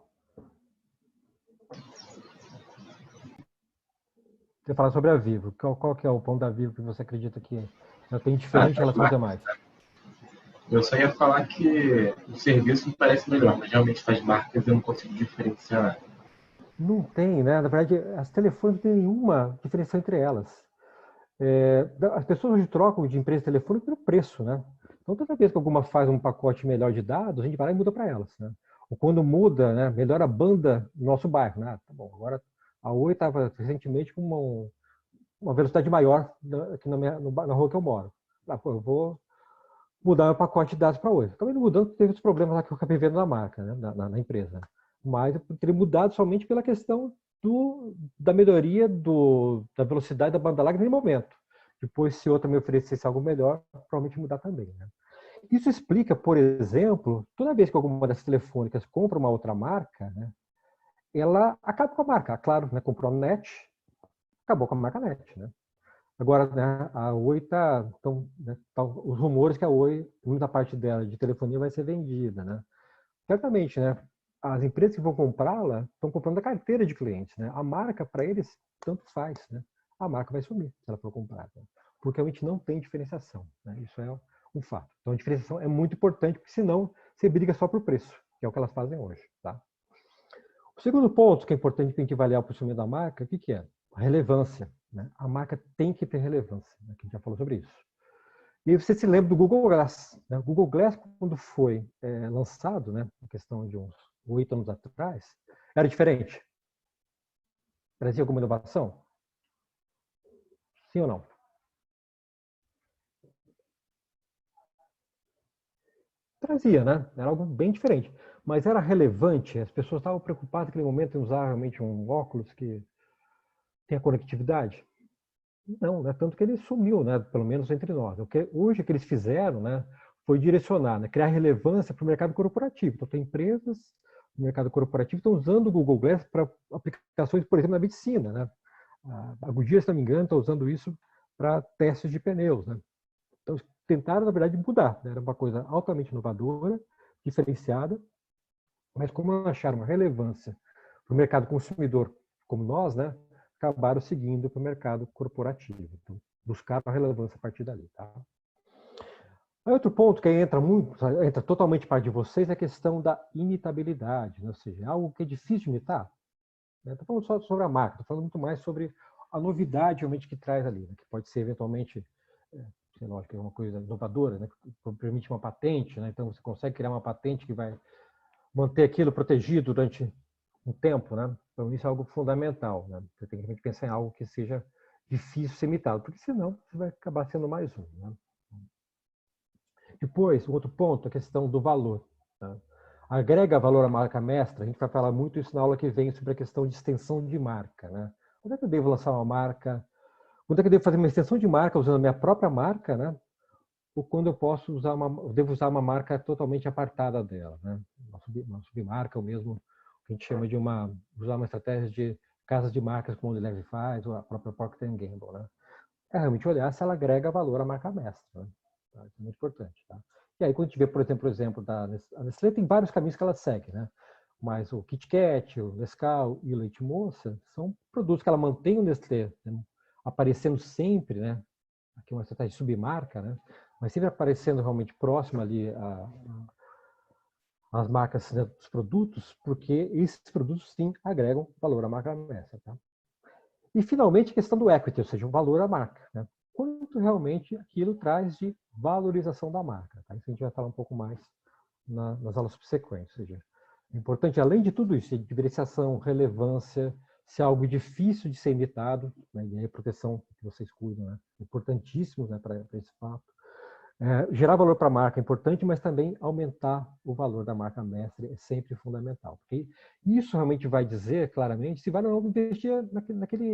Você fala sobre a Vivo. Qual que é o ponto da Vivo que você acredita que ela tem diferente em relação às demais? Eu só ia falar que o serviço me parece melhor, mas realmente as marcas eu não consigo diferenciar. Não tem, né? Na verdade, as telefones não tem nenhuma diferença entre elas. As pessoas hoje trocam de empresa de telefone pelo preço, né? Então, toda vez que alguma faz um pacote melhor de dados, a gente vai lá e muda para elas, né? Ou quando muda, né, melhora a banda no nosso bairro, né? Tá bom, agora a Oi estava recentemente com uma velocidade maior aqui na rua que eu moro. Eu vou mudar meu pacote de dados para Oi. Acabei não mudando, teve os problemas lá que eu acabei vendo na marca, né, na empresa. Mas eu teria mudado somente pela questão da melhoria da velocidade da banda larga naquele momento. Depois, se outra me oferecesse algo melhor, provavelmente mudar também, né? Isso explica, por exemplo, toda vez que alguma das telefônicas compra uma outra marca, né, ela acaba com a marca. A Claro, né, comprou a NET, acabou com a marca NET, né? Agora, né, a Oi os rumores que a Oi, muita parte dela de telefonia vai ser vendida, né? Certamente, né? As empresas que vão comprá-la estão comprando a carteira de clientes, né? A marca, para eles, tanto faz, né? A marca vai sumir se ela for comprada, porque a gente não tem diferenciação, né? Isso é um fato. Então, a diferenciação é muito importante, porque senão você briga só por preço, que é o que elas fazem hoje, tá? O segundo ponto que é importante para a gente avaliar o posicionamento da marca, o que é? A relevância, né? A marca tem que ter relevância, né? Que a gente já falou sobre isso. E aí você se lembra do Google Glass, né? O Google Glass, quando foi lançado, né, na questão de uns 8 anos atrás, era diferente? Trazia alguma inovação? Sim ou não? Trazia, né? Era algo bem diferente. Mas era relevante? As pessoas estavam preocupadas naquele momento em usar realmente um óculos que tem a conectividade? Não, né? Tanto que ele sumiu, né? Pelo menos entre nós. Hoje o que eles fizeram, né, foi direcionar, né, criar relevância para o mercado corporativo. Então, tem empresas no mercado corporativo que estão usando o Google Glass para aplicações, por exemplo, na medicina, né? A Goodyear, se não me engano, está usando isso para testes de pneus, né? Então, tentaram, na verdade, mudar, né? Era uma coisa altamente inovadora, diferenciada, mas como não acharam uma relevância para o mercado consumidor como nós, né, acabaram seguindo para o mercado corporativo. Então, buscaram a relevância a partir dali, tá? Outro ponto que entra totalmente para de vocês é a questão da imitabilidade, né? Ou seja, algo que é difícil de imitar. Estou falando só sobre a marca, estou falando muito mais sobre a novidade realmente que traz ali, né? Que pode ser eventualmente, sei lá, que é uma coisa inovadora, né? Que permite uma patente, né? Então você consegue criar uma patente que vai manter aquilo protegido durante um tempo, né? Então isso é algo fundamental, né? Você tem que pensar em algo que seja difícil de ser imitado, porque senão você vai acabar sendo mais um, né? Depois, o outro ponto, a questão do valor, tá? Agrega valor à marca mestra, a gente vai falar muito isso na aula que vem sobre a questão de extensão de marca, né? Quando é que eu devo lançar uma marca? Quando é que eu devo fazer uma extensão de marca usando a minha própria marca, né? Ou quando eu devo usar uma marca totalmente apartada dela, né? Uma submarca, ou mesmo que a gente chama de usar uma estratégia de casas de marcas como a Unilever faz, ou a própria Procter & Gamble, né? É realmente olhar se ela agrega valor à marca mestra, né? Isso é muito importante, tá? E aí, quando a gente vê, por exemplo, a Nestlé tem vários caminhos que ela segue, né? Mas o Kit Kat, o Nescau e o Leite Moça são produtos que ela mantém o Nestlé, né, aparecendo sempre, né? Aqui uma estratégia de submarca, né? Mas sempre aparecendo realmente próximo ali às marcas, né, dos produtos, porque esses produtos sim agregam valor à marca mestra, tá? E finalmente a questão do equity, ou seja, o valor à marca, né? quanto realmente aquilo traz de valorização da marca. Tá? Isso a gente vai falar um pouco mais nas aulas subsequentes. Ou seja, é importante, além de tudo isso, de diferenciação, relevância, se é algo difícil de ser imitado, né, e aí a proteção que vocês cuidam, né, importantíssimo, né, para esse fato. Gerar valor para a marca é importante, mas também aumentar o valor da marca mestre é sempre fundamental. Porque isso realmente vai dizer claramente se vale ou não investir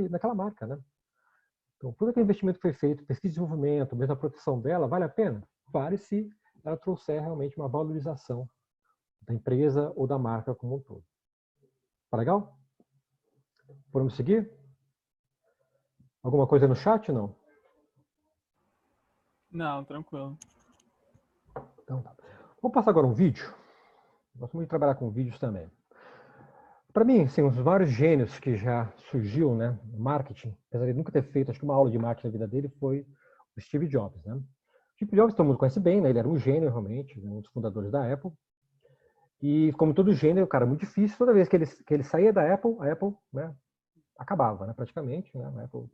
naquela marca. Né? Então, todo aquele investimento que foi feito, pesquisa e desenvolvimento, mesmo a proteção dela, vale a pena? Vale se ela trouxer realmente uma valorização da empresa ou da marca como um todo. Tá legal? Podemos seguir? Alguma coisa no chat, não? Não, tranquilo. Então, tá. Vamos passar agora um vídeo. Gosto muito de trabalhar com vídeos também. Para mim, assim, um dos vários gênios que já surgiu, né, no marketing, apesar de nunca ter feito, acho que uma aula de marketing na vida dele, foi o Steve Jobs, né? Steve Jobs todo mundo conhece bem, né? Ele era um gênio realmente, um dos fundadores da Apple. E como todo gênio, cara, muito difícil. Toda vez que ele saía da Apple, a Apple, né, acabava, né, praticamente, né? A Apple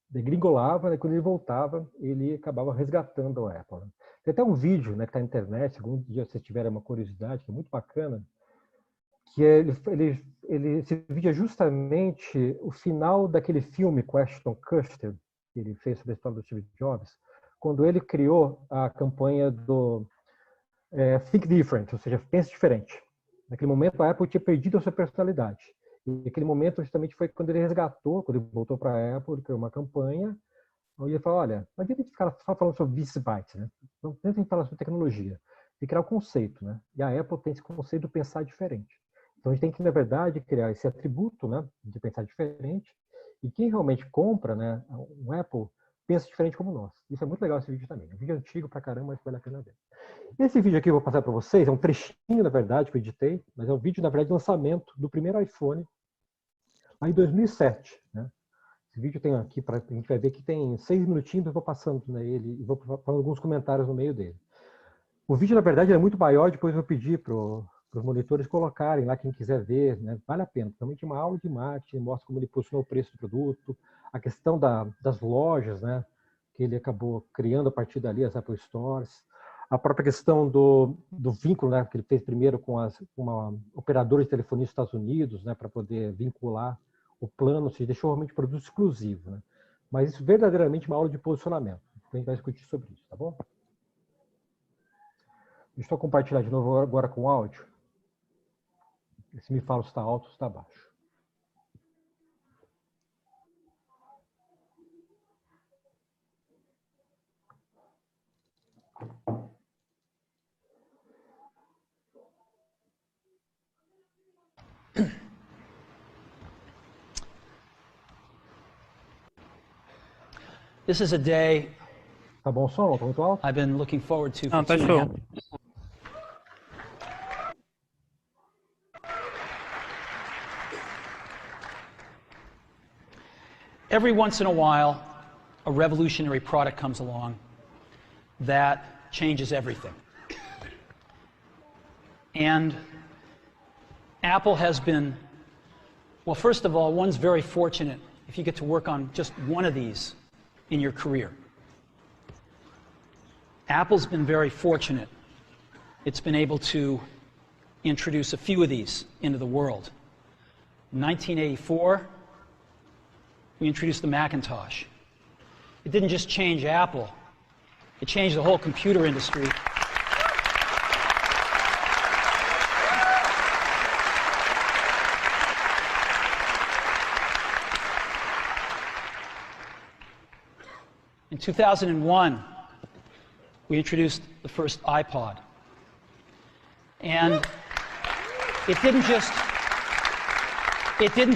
degringolava, né? Quando ele voltava, ele acabava resgatando a Apple. Né? Tem até um vídeo, né, que está na internet, se algum dia vocês tiverem uma curiosidade, que é muito bacana, que esse vídeo é justamente o final daquele filme com Ashton Kutcher, que ele fez sobre a história do Steve Jobs, quando ele criou a campanha do Think Different, ou seja, pense diferente. Naquele momento, a Apple tinha perdido a sua personalidade. E aquele momento justamente foi quando ele resgatou, quando ele voltou para a Apple, ele criou uma campanha, onde ele falou, olha, não adianta a gente ficar só falando sobre bits e bytes, né? Não adianta a gente falar sobre tecnologia, tem que criar um conceito, né? E a Apple tem esse conceito de pensar diferente. Então a gente tem que, na verdade, criar esse atributo, né, de pensar diferente, e quem realmente compra, né, um Apple, pensa diferente como nós. Isso é muito legal esse vídeo também. É um vídeo antigo pra caramba, mas vale a pena ver. Esse vídeo aqui eu vou passar para vocês, é um trechinho, na verdade, que eu editei, mas é um vídeo, na verdade, de lançamento do primeiro iPhone, lá em 2007. Né? Esse vídeo tem aqui, a gente vai ver que tem 6 minutinhos, eu vou passando nele e vou falando alguns comentários no meio dele. O vídeo, na verdade, é muito maior, depois eu vou pedir para os monitores colocarem lá, quem quiser ver, né? Vale a pena. Realmente uma aula de marketing, mostra como ele posicionou o preço do produto, a questão das lojas, né? Que ele acabou criando a partir dali, as Apple Stores, a própria questão do vínculo, né? Que ele fez primeiro com uma operadora de telefonia dos Estados Unidos, né? Para poder vincular o plano, se deixou realmente produto exclusivo, né? Mas isso verdadeiramente é uma aula de posicionamento. A gente vai discutir sobre isso, tá bom? Deixa eu compartilhar de novo agora com o áudio. Se me fala se está alto ou se está baixo. This is a day Tá bom o som? Tá muito alto? I've been looking forward to for Não, tá 2.5 show. Every once in a while, a revolutionary product comes along that changes everything. And Apple has been, well, first of all, one's very fortunate if you get to work on just one of these in your career. Apple's been very fortunate. It's been able to introduce a few of these into the world. In 1984, we introduced the Macintosh. It didn't just change Apple, it changed the whole computer industry. In 2001, we introduced the first iPod. And it didn't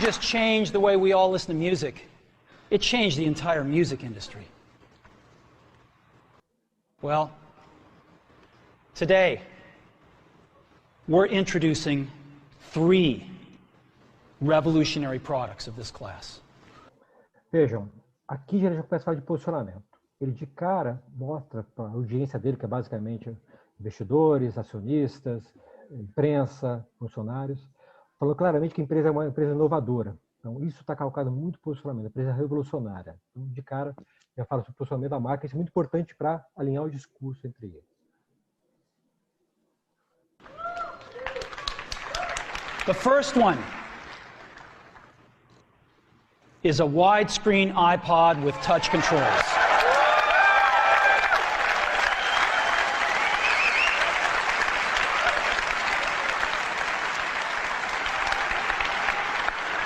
just change the way we all listen to music. It changed the entire music industry. Well, today, we're introducing 3 revolutionary products of this class. Vejam, aqui já começa a falar de posicionamento. Ele de cara mostra para a audiência dele, que é basicamente investidores, acionistas, imprensa, funcionários, falou claramente que a empresa é uma empresa inovadora. Então, isso está calcado muito no posicionamento, a empresa revolucionária. Então, de cara, já falo sobre o posicionamento da marca, isso é muito importante para alinhar o discurso entre eles. The first one is a widescreen iPod with touch controls.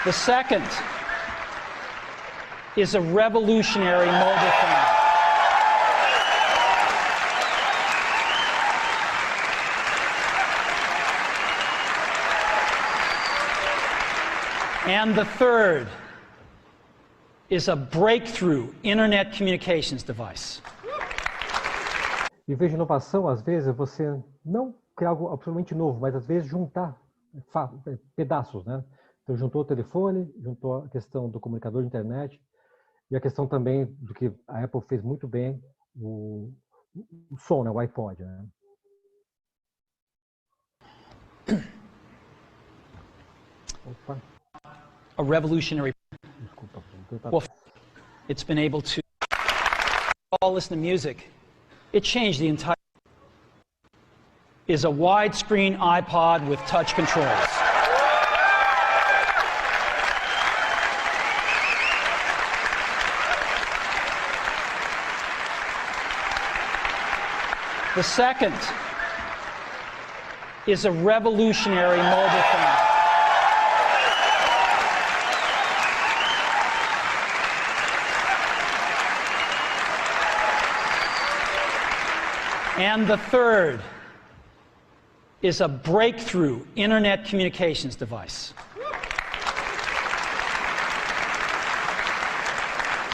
The second is a revolutionary mobile phone. And the third is a breakthrough internet communications device. E veja, inovação, às vezes, você não criar algo absolutamente novo, mas às vezes juntar pedaços, né? Então, juntou o telefone, juntou a questão do comunicador de internet e a questão também do que a Apple fez muito bem, o som, né? O iPod, né? Opa. A revolutionary. Desculpa. Well, it's been able to all listen to music. It changed the entire. Is a widescreen iPod with touch controls. The second is a revolutionary mobile phone. And the third is a breakthrough internet communications device.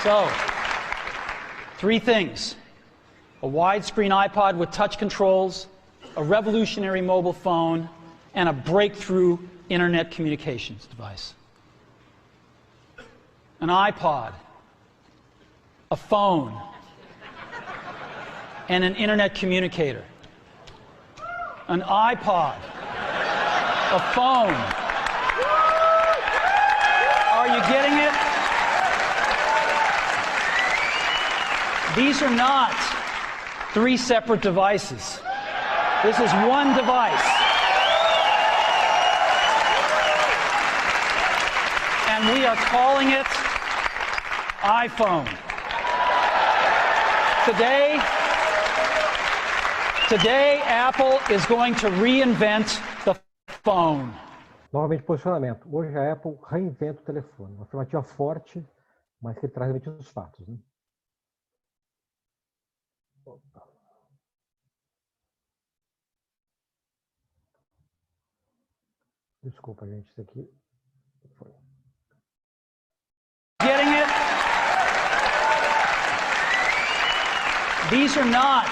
So, three things: a widescreen iPod with touch controls, a revolutionary mobile phone, and a breakthrough internet communications device. An iPod, a phone, and an internet communicator. An iPod, a phone. Are you getting it? These are not three separate devices. This is one device. And we are calling it iPhone. Today, Apple is going to reinvent the phone. Novamente, posicionamento. Hoje a Apple reinventa o telefone. Uma afirmativa forte, mas que traz realmente os fatos, né? Desculpa, gente, isso aqui foi. Getting it? These are not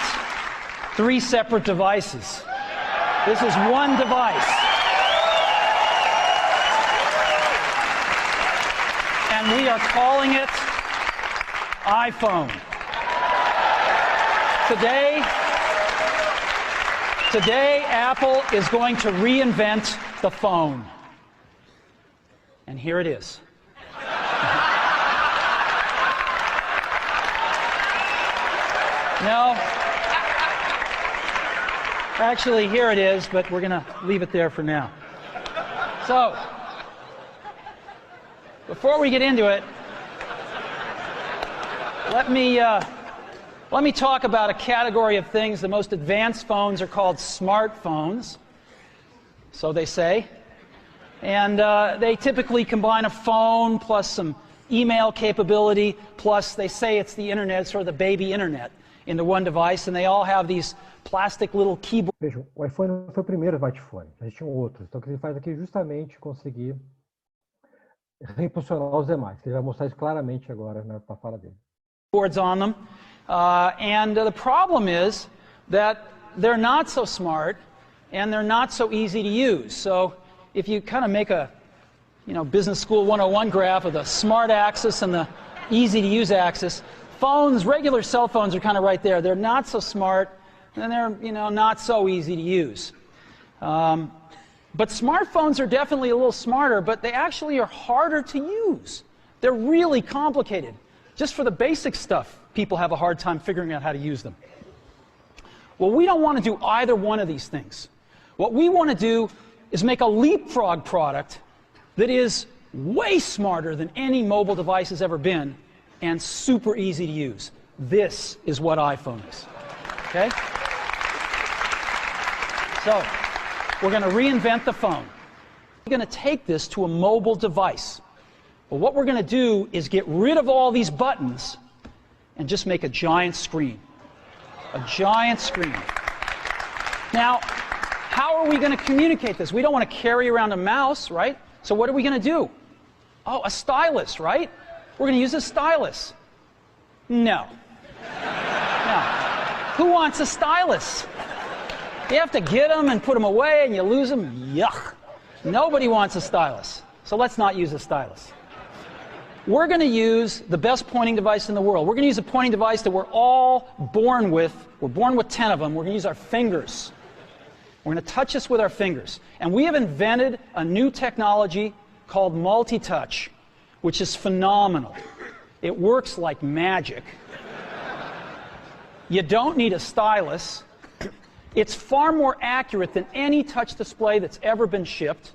three separate devices. This is one device. And we are calling it iPhone. Today, Apple is going to reinvent the phone. And here it is. No. Actually, here it is, but we're going to leave it there for now. So, before we get into it, let me talk about a category of things. The most advanced phones are called smartphones, so they say. And they typically combine a phone plus some email capability, plus they say it's the internet, sort of the baby internet, into one device, and they all have these plastic little keyboards. Vejam, o iPhone não foi o primeiro smartphone, a gente tinha outros. Então o que ele faz aqui é justamente conseguir reposicionar os demais. Ele vai mostrar isso claramente agora na fala dele. Boards on them, and the problem is that they're not so smart and they're not so easy to use. So if you kind of make a, business school 101 graph of the smart axis and the easy to use axis, phones, regular cell phones are kind of right there. They're not so smart and they're, not so easy to use. But smartphones are definitely a little smarter, but they actually are harder to use. They're really complicated. Just for the basic stuff, people have a hard time figuring out how to use them. Well, we don't want to do either one of these things. What we want to do is make a leapfrog product that is way smarter than any mobile device has ever been and super easy to use. This is what iPhone is. Okay? So, we're going to reinvent the phone. We're going to take this to a mobile device. Well, what we're going to do is get rid of all these buttons and just make a giant screen. A giant screen. Now, how are we going to communicate this? We don't want to carry around a mouse, right? So what are we going to do? Oh, a stylus, right? We're going to use a stylus. No. No. Who wants a stylus? You have to get them and put them away and you lose them. Yuck. Nobody wants a stylus. So let's not use a stylus. We're going to use the best pointing device in the world. We're going to use a pointing device that we're all born with. We're born with 10 of them. We're going to use our fingers. We're going to touch this with our fingers. And we have invented a new technology called multi-touch, which is phenomenal. It works like magic. You don't need a stylus. It's far more accurate than any touch display that's ever been shipped.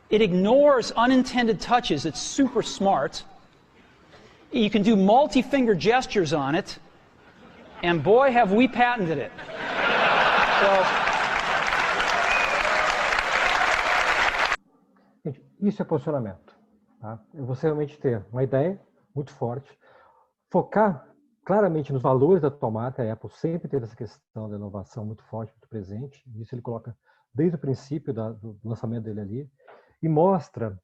It ignores unintended touches. It's super smart. You can do multi-finger gestures on it. And boy, have we patented it. Gente, isso é posicionamento. Tá? É você realmente ter uma ideia muito forte, focar claramente nos valores da tua marca. A Apple sempre teve essa questão da inovação muito forte, muito presente. Isso ele coloca desde o princípio do lançamento dele ali. E mostra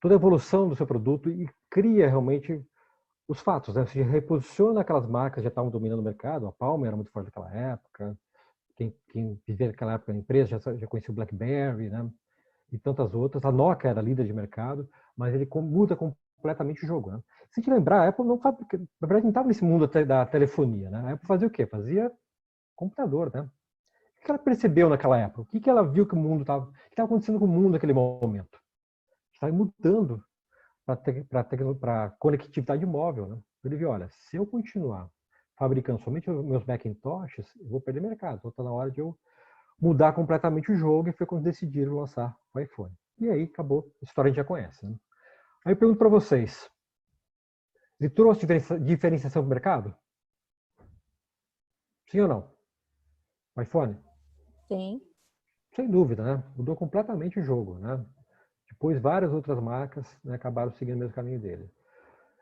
toda a evolução do seu produto e cria realmente os fatos, né? Ou seja, reposiciona aquelas marcas que já estavam dominando o mercado. A Palm era muito forte naquela época. Quem vivia naquela época na empresa já conhecia o BlackBerry, né? E tantas outras. A Nokia era líder de mercado, mas ele muda completamente o jogo, né? Se te lembrar, a Apple não fabrica, na verdade não estava nesse mundo da telefonia, né? A Apple fazia o quê? Fazia computador, né? O que ela percebeu naquela época? O que ela viu que o mundo estava... O que estava acontecendo com o mundo naquele momento? Estava mudando para conectividade móvel, né? Ele viu, olha, se eu continuar fabricando somente os meus Macintoshes, eu vou perder mercado. Então está na hora de eu mudar completamente o jogo, e foi quando decidiram lançar o iPhone. E aí acabou, a história a gente já conhece, né? Aí eu pergunto para vocês, ele trouxe diferenciação para o mercado? Sim ou não? O iPhone? Sim. Sem dúvida, né? Mudou completamente o jogo, né? Depois várias outras marcas, né, acabaram seguindo o mesmo caminho dele.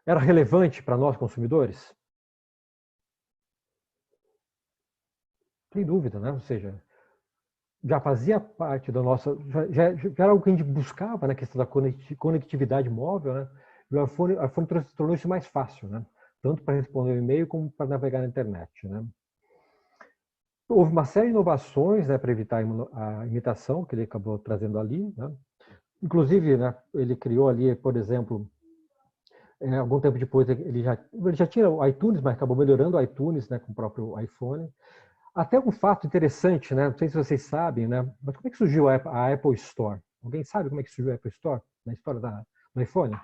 Era relevante para nós consumidores? Sem dúvida, né? Ou seja, já fazia parte da nossa... Já era algo que a gente buscava na questão da conectividade móvel, né? E o iPhone tornou isso mais fácil, né? Tanto para responder o e-mail como para navegar na internet, né? Houve uma série de inovações, né, para evitar a imitação que ele acabou trazendo ali, né? Inclusive, né, ele criou ali, por exemplo, algum tempo depois ele já tinha o iTunes, mas acabou melhorando o iTunes, né, com o próprio iPhone. Até um fato interessante, né? Não sei se vocês sabem, né? Mas como é que surgiu a Apple Store? Alguém sabe como é que surgiu a Apple Store na história do iPhone?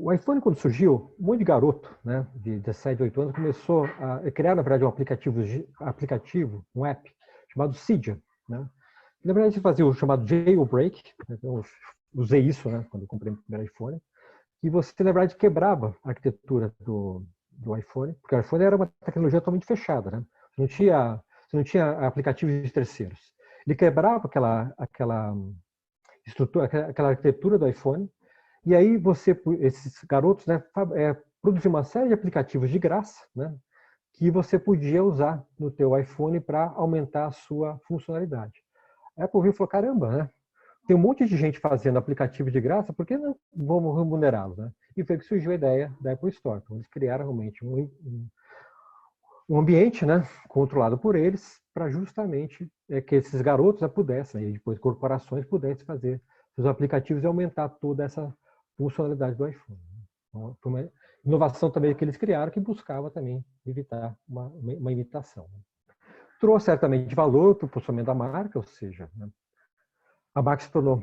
O iPhone, quando surgiu, um monte de garoto, né, de 17, 18 anos, começou a criar, na verdade, um aplicativo, um app, chamado Cydia, né? E, na verdade, fazia o chamado Jailbreak, né? Eu usei isso, né, quando eu comprei o primeiro iPhone, e você, na verdade, quebrava a arquitetura do iPhone, porque o iPhone era uma tecnologia totalmente fechada, né? Você não tinha aplicativos de terceiros. Ele quebrava aquela estrutura, aquela arquitetura do iPhone. E aí esses garotos, né, produziam uma série de aplicativos de graça, né, que você podia usar no teu iPhone para aumentar a sua funcionalidade. A Apple viu e falou, caramba, né, tem um monte de gente fazendo aplicativo de graça, por que não vamos remunerá-los, né? E foi que surgiu a ideia da Apple Store. Então, eles criaram realmente um ambiente, né, controlado por eles, para justamente que esses garotos pudessem, e depois corporações pudessem fazer seus aplicativos e aumentar toda essa funcionalidade do iPhone. Então, foi uma inovação também que eles criaram, que buscava também evitar uma imitação. trouxe certamente valor para o posicionamento da marca, ou seja, né, a marca se tornou,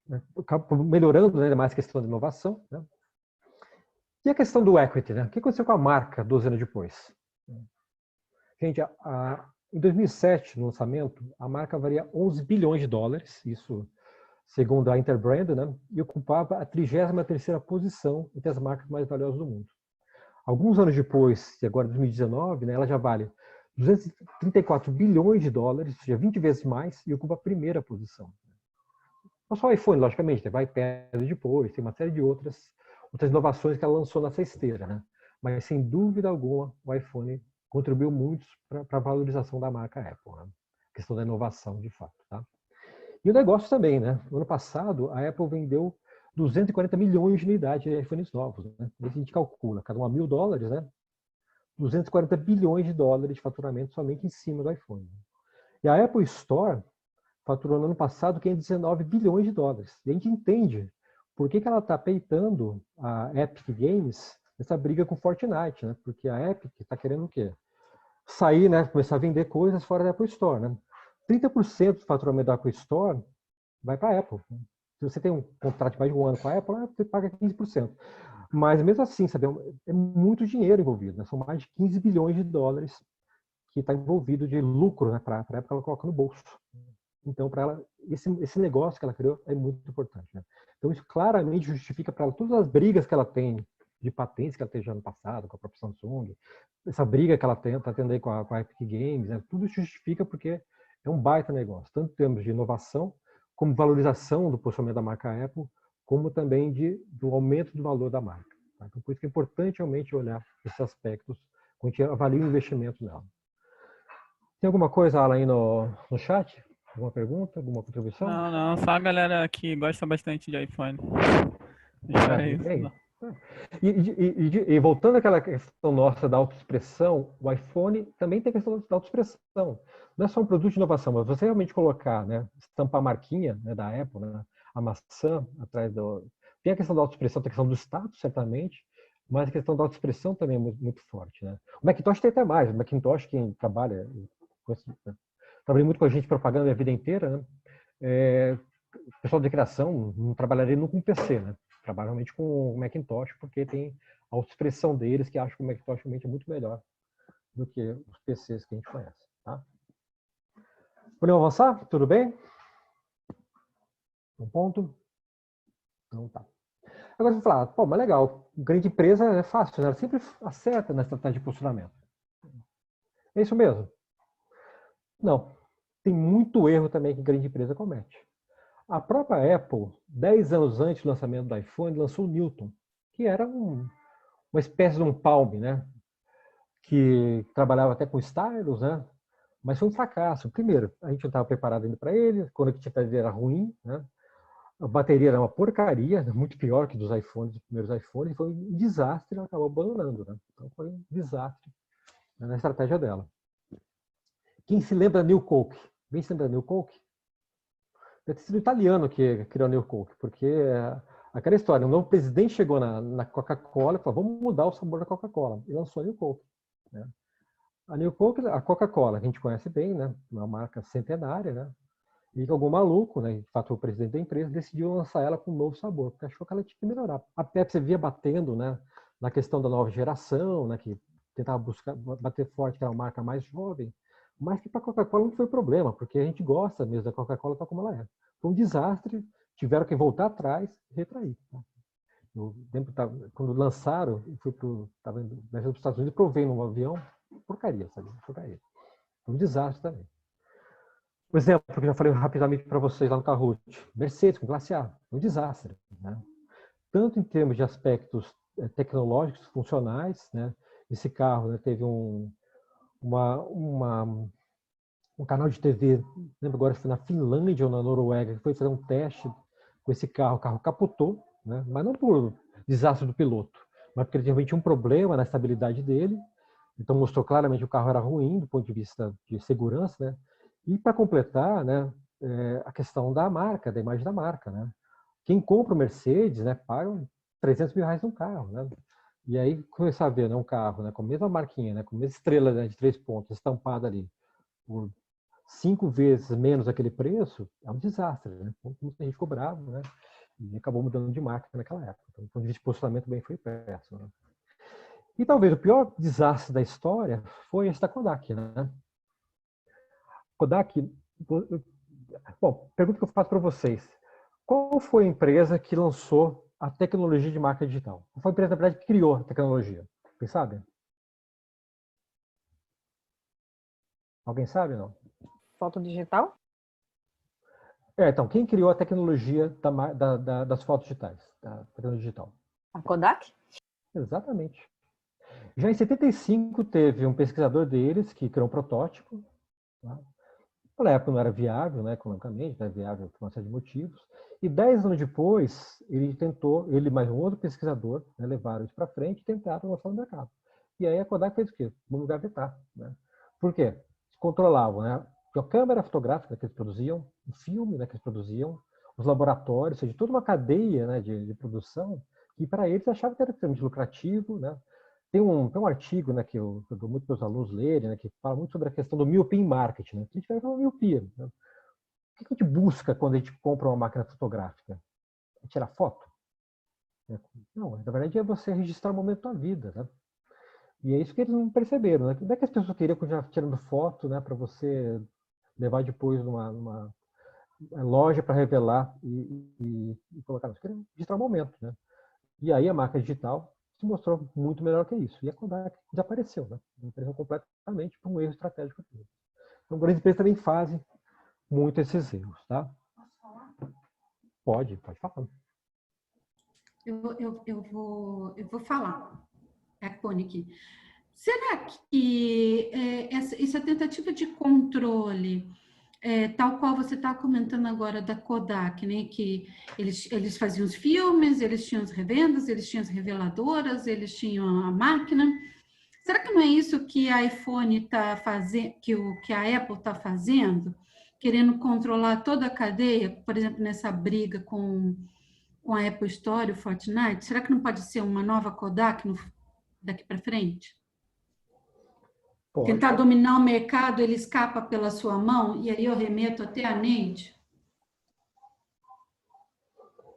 né, melhorando, né, mais a questão da inovação. Né? E a questão do equity, né? O que aconteceu com a marca 12 anos depois? Gente, em 2007, no lançamento, a marca valia 11 bilhões de dólares, isso segundo a Interbrand, né? E ocupava a 33ª posição entre as marcas mais valiosas do mundo. Alguns anos depois, e agora 2019, né, ela já vale 234 bilhões de dólares, ou seja, 20 vezes mais, e ocupa a primeira posição. Não só o iPhone, logicamente, teve o iPad depois, tem uma série de outras inovações que ela lançou nessa esteira, né? Mas, sem dúvida alguma, o iPhone contribuiu muito para a valorização da marca Apple, né? A questão da inovação, de fato. Tá? E o negócio também, né? No ano passado, a Apple vendeu 240 milhões de unidades de iPhones novos. Né? A gente calcula, cada um a $1.000, né? 240 bilhões de dólares de faturamento somente em cima do iPhone. E a Apple Store faturou no ano passado 519 bilhões de dólares. E a gente entende por que ela está peitando a Epic Games nessa briga com Fortnite, né? Porque a Epic está querendo o quê? Sair, né? Começar a vender coisas fora da Apple Store, né? 30% do faturamento da Apple Store vai para a Apple. Se você tem um contrato de mais de um ano com a Apple, você paga 15%. Mas mesmo assim, sabe, é muito dinheiro envolvido, né? São mais de 15 bilhões de dólares que está envolvido de lucro, né? Para a Apple, ela coloca no bolso. Então, para ela, esse negócio que ela criou é muito importante. Né? Então, isso claramente justifica para ela todas as brigas que ela tem de patentes que ela teve já no passado, com a própria Samsung, essa briga que ela está tendo aí com a Epic Games, né? Tudo isso justifica porque é um baita negócio, tanto em termos de inovação, como valorização do posicionamento da marca Apple, como também do aumento do valor da marca. Tá? Então, por isso que é importante realmente olhar esses aspectos quando a gente avalia o investimento nela. Tem alguma coisa, Alan, aí no chat? Alguma pergunta? Alguma contribuição? Não, só a galera que gosta bastante de iPhone. E voltando àquela questão nossa da autoexpressão, o iPhone também tem a questão da autoexpressão. Não é só um produto de inovação, mas você realmente colocar, né, estampar a marquinha, né, da Apple, né, a maçã atrás do... Tem a questão da autoexpressão, tem a questão do status, certamente, mas a questão da autoexpressão também é muito, muito forte. Né? O Macintosh tem até mais. O Macintosh, quem trabalha com esse... Né? Trabalhei muito com a gente de propaganda a vida inteira, né? O pessoal de criação não trabalharia nunca com PC, né? Trabalha realmente com o Macintosh, porque tem a autoexpressão deles, que acham que o Macintosh realmente é muito melhor do que os PCs que a gente conhece. Tá? Podemos avançar? Tudo bem? Um ponto? Então tá. Agora você vai falar, pô, mas legal, grande empresa é fácil, né? Ela sempre acerta na estratégia de posicionamento. É isso mesmo? Não. Tem muito erro também que grande empresa comete. A própria Apple, 10 anos antes do lançamento do iPhone, lançou o Newton, que era uma espécie de um Palm, né? Que trabalhava até com stylus, né? Mas foi um fracasso. Primeiro, a gente não estava preparado ainda para ele, a conectividade era ruim, né? A bateria era uma porcaria, muito pior que dos iPhones, dos primeiros iPhones, e foi um desastre, ela acabou abandonando, né? Então foi um desastre, né, na estratégia dela. Quem se lembra da New Coke? Quem se lembra da New Coke? Deve ter sido italiano que criou a New Coke, porque aquela história, um novo presidente chegou na Coca-Cola e falou, vamos mudar o sabor da Coca-Cola, e lançou a New Coke. Né? A New Coke, a Coca-Cola, que a gente conhece bem, né? Uma marca centenária, né? E algum maluco, né? De fato, o presidente da empresa decidiu lançar ela com um novo sabor, porque achou que ela tinha que melhorar. A Pepsi via batendo, né? Na questão da nova geração, né? Que tentava bater forte, que era uma marca mais jovem, mas que para a Coca-Cola não foi problema, porque a gente gosta mesmo da Coca-Cola tal como ela é. Foi um desastre, tiveram que voltar atrás e retrair. Tá? Eu lembro, quando lançaram, eu estava indo para os Estados Unidos, provei num avião, porcaria, sabe? Porcaria. Foi um desastre também. Por exemplo, que eu já falei rapidamente para vocês lá no Kahoot, Mercedes com classe A, um desastre. Né? Tanto em termos de aspectos tecnológicos, funcionais, né? Esse carro, né, teve um canal de TV, não lembro agora se foi na Finlândia ou na Noruega, que foi fazer um teste com esse carro, o carro capotou, né? Mas não por desastre do piloto, mas porque ele realmente tinha um problema na estabilidade dele, então mostrou claramente que o carro era ruim do ponto de vista de segurança, né? E para completar, né, a questão da marca, da imagem da marca, né? Quem compra o Mercedes, né, paga 300 mil reais num carro, né? E aí começar a ver, né, um carro, né, com a mesma marquinha, né, com a mesma estrela, né, de 3 pontos estampada ali, por 5 vezes menos aquele preço, é um desastre, né? A gente ficou bravo, né? E acabou mudando de marca naquela época. Então, o posicionamento bem foi péssimo, né? E talvez o pior desastre da história foi esse da Kodak, né? Kodak, bom, pergunta que eu faço para vocês. Qual foi a empresa que lançou a tecnologia de marca digital? Qual foi a empresa, na verdade, que criou a tecnologia? Vocês sabem? Alguém sabe, não? Foto digital? Então, quem criou a tecnologia das fotos digitais? Da tecnologia digital? A Kodak? Exatamente. Já em 75 teve um pesquisador deles que criou um protótipo. Tá? Na época não era viável, né, economicamente, não era viável por uma série de motivos. E 10 anos depois, ele mais um outro pesquisador, né, levaram isso para frente e tentaram lançar no mercado. E aí a Kodak fez o quê? Vamos gavetar, né? Por quê? Eles controlavam, né? A câmera fotográfica que eles produziam, o filme, né, que eles produziam, os laboratórios, ou seja, toda uma cadeia, né, de produção que para eles achavam que era extremamente lucrativo, né? Tem um artigo, né, que eu dou muito para os alunos lerem, né, que fala muito sobre a questão do miopia em marketing. Né? A gente vai falar miopia. Né? O que a gente busca quando a gente compra uma máquina fotográfica? É tirar foto? Não, na verdade é você registrar o momento da vida. Né? E é isso que eles não perceberam. Né? Não é que as pessoas queriam continuar tirando foto, né, para você levar depois numa loja para revelar e colocar. Eles queriam registrar o momento. Né? E aí a marca digital se mostrou muito melhor que isso. E a Kodak desapareceu, né? Desapareceu completamente por um erro estratégico. Então, grandes empresas também fazem muito esses erros, tá? Posso falar? Pode falar. Eu vou falar. É a Cone aqui. Será que essa tentativa de controle, tal qual você está comentando agora da Kodak, né? Que eles faziam os filmes, eles tinham as revendas, eles tinham as reveladoras, eles tinham a máquina. Será que não é isso que a iPhone está fazendo, que a Apple está fazendo? Querendo controlar toda a cadeia, por exemplo, nessa briga com a Apple Store, o Fortnite? Será que não pode ser uma nova Kodak daqui para frente? Pode. Tentar dominar o mercado, ele escapa pela sua mão, e aí eu remeto até a Neide?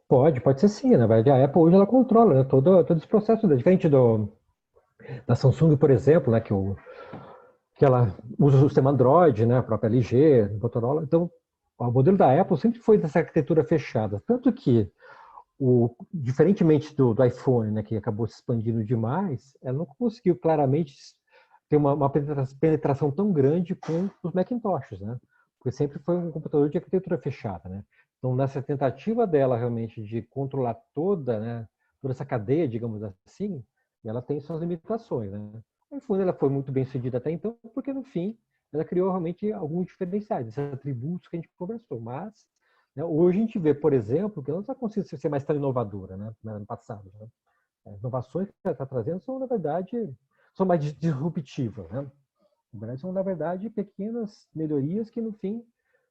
Pode ser sim. Na verdade, a Apple hoje ela controla, né, todo esse processo. Diferente da Samsung, por exemplo, né, que ela usa o sistema Android, né, a própria LG, Motorola. Então, o modelo da Apple sempre foi dessa arquitetura fechada. Tanto que, diferentemente do iPhone, né, que acabou se expandindo demais, ela não conseguiu claramente ter uma penetração tão grande com os Macintoshes, né? Porque sempre foi um computador de arquitetura fechada, né? Então, nessa tentativa dela realmente de controlar toda essa cadeia, digamos assim, ela tem suas limitações, né? A iPhone ela foi muito bem sucedida até então, porque no fim ela criou realmente alguns diferenciais, esses atributos que a gente conversou. Mas né, hoje a gente vê, por exemplo, que ela não está conseguindo ser mais tão inovadora, né? No ano passado. Né? As inovações que ela está trazendo são, na verdade, são mais disruptivas, né? Na verdade, são, na verdade, pequenas melhorias que, no fim,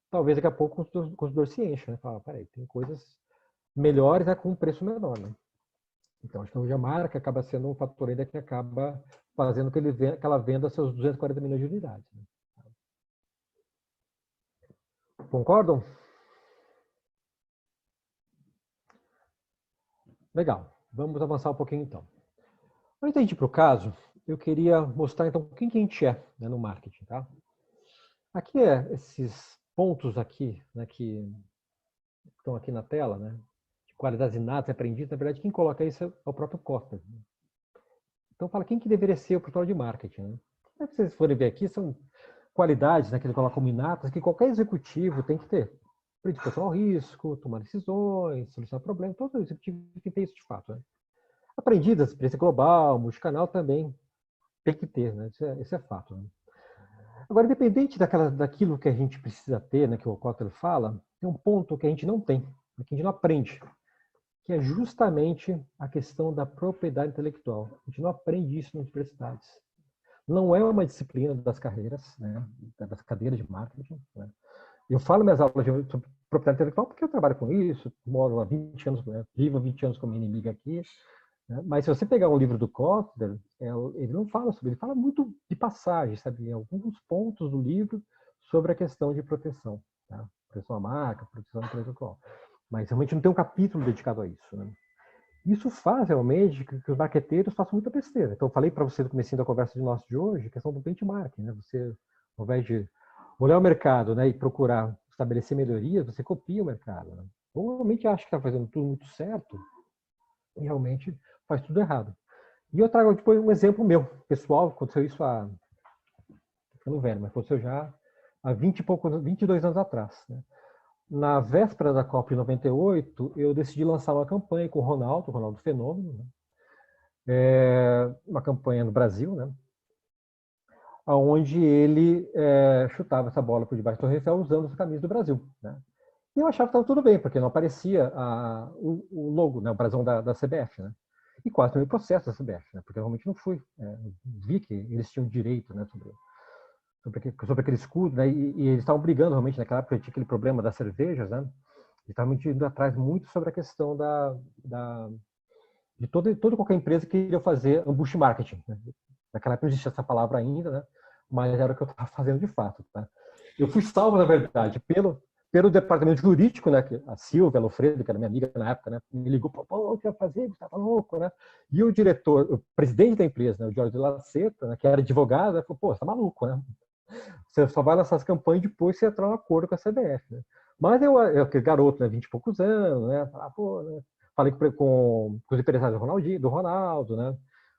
talvez daqui a pouco o consumidor se encha, né? Fala, peraí, tem coisas melhores, né, com um preço menor, né? Então, acho que hoje a marca acaba sendo um fator ainda que acaba fazendo que ela venda seus 240 milhões de unidades. Né? Concordam? Legal. Vamos avançar um pouquinho, então. Antes da gente ir para o caso, eu queria mostrar, então, quem que a gente é, né, no marketing. Tá? Aqui esses pontos aqui, né, que estão aqui na tela, né, de qualidades inatas, aprendidas, na verdade, quem coloca isso é o próprio Kotler. Né? Então, fala quem que deveria ser o profissional de marketing. Né? Se vocês forem ver aqui, são qualidades, né, que ele coloca como inatas, que qualquer executivo tem que ter. Predisposição ao risco, tomar decisões, solucionar problemas, todo executivo tem que ter isso de fato. Né? Aprendidas, experiência global, multicanal também tem que ter, né? Isso é fato. Né? Agora, independente daquilo que a gente precisa ter, né, que o Kotler fala, tem um ponto que a gente não tem, que a gente não aprende, que é justamente a questão da propriedade intelectual. A gente não aprende isso nas universidades. Não é uma disciplina das carreiras, né, das cadeiras de marketing. Né. Eu falo minhas aulas sobre propriedade intelectual porque eu trabalho com isso, moro há 20 anos, né, vivo há 20 anos com minha inimiga aqui. Né, mas se você pegar um livro do Kotler, ele não fala sobre, ele fala muito de passagem, sabe? Em alguns pontos do livro, sobre a questão de proteção, tá? Proteção à marca, proteção intelectual. Mas realmente não tem um capítulo dedicado a isso, né? Isso faz realmente que os marqueteiros façam muita besteira. Então, eu falei para você no começo da conversa de hoje, a questão do benchmarking, né? Você, ao invés de olhar o mercado, né, e procurar estabelecer melhorias, você copia o mercado, né? Ou realmente acha que está fazendo tudo muito certo e realmente faz tudo errado. E eu trago depois um exemplo meu, pessoal, aconteceu isso ficando velho, mas aconteceu já há 22 anos atrás, né? Na véspera da Copa de 98, eu decidi lançar uma campanha com o Ronaldo Fenômeno, né? Uma campanha no Brasil, né? Onde ele chutava essa bola por debaixo do Torre Eiffel usando essa camisa do Brasil, né? E eu achava que estava tudo bem, porque não aparecia o logo, né? O brasão da CBF, né? E quase tomei processo da CBF, né? Porque eu realmente não fui. Vi que eles tinham direito, né, sobre aquele escudo, né? E eles estavam brigando realmente naquela época, tinha aquele problema das cervejas, né? Eles estavam indo atrás muito sobre a questão de toda qualquer empresa que queria fazer ambush marketing, né? Naquela época não existia essa palavra ainda, né? Mas era o que eu estava fazendo de fato, tá? Eu fui salvo, na verdade, pelo departamento jurídico, né? A Silvia Lofredo, que era minha amiga na época, né? Me ligou, pô, o que ia fazer? Você estava louco, né? E o diretor, o presidente da empresa, né? O Jorge Laceta, né? Que era advogado, né? Falou, pô, você tá maluco, né? Você só vai lançar as campanhas depois que você entrar no acordo com a CBF, né? Mas aquele garoto, né? 20 e poucos anos, né? Né? Falei com os empresários do Ronaldo, né?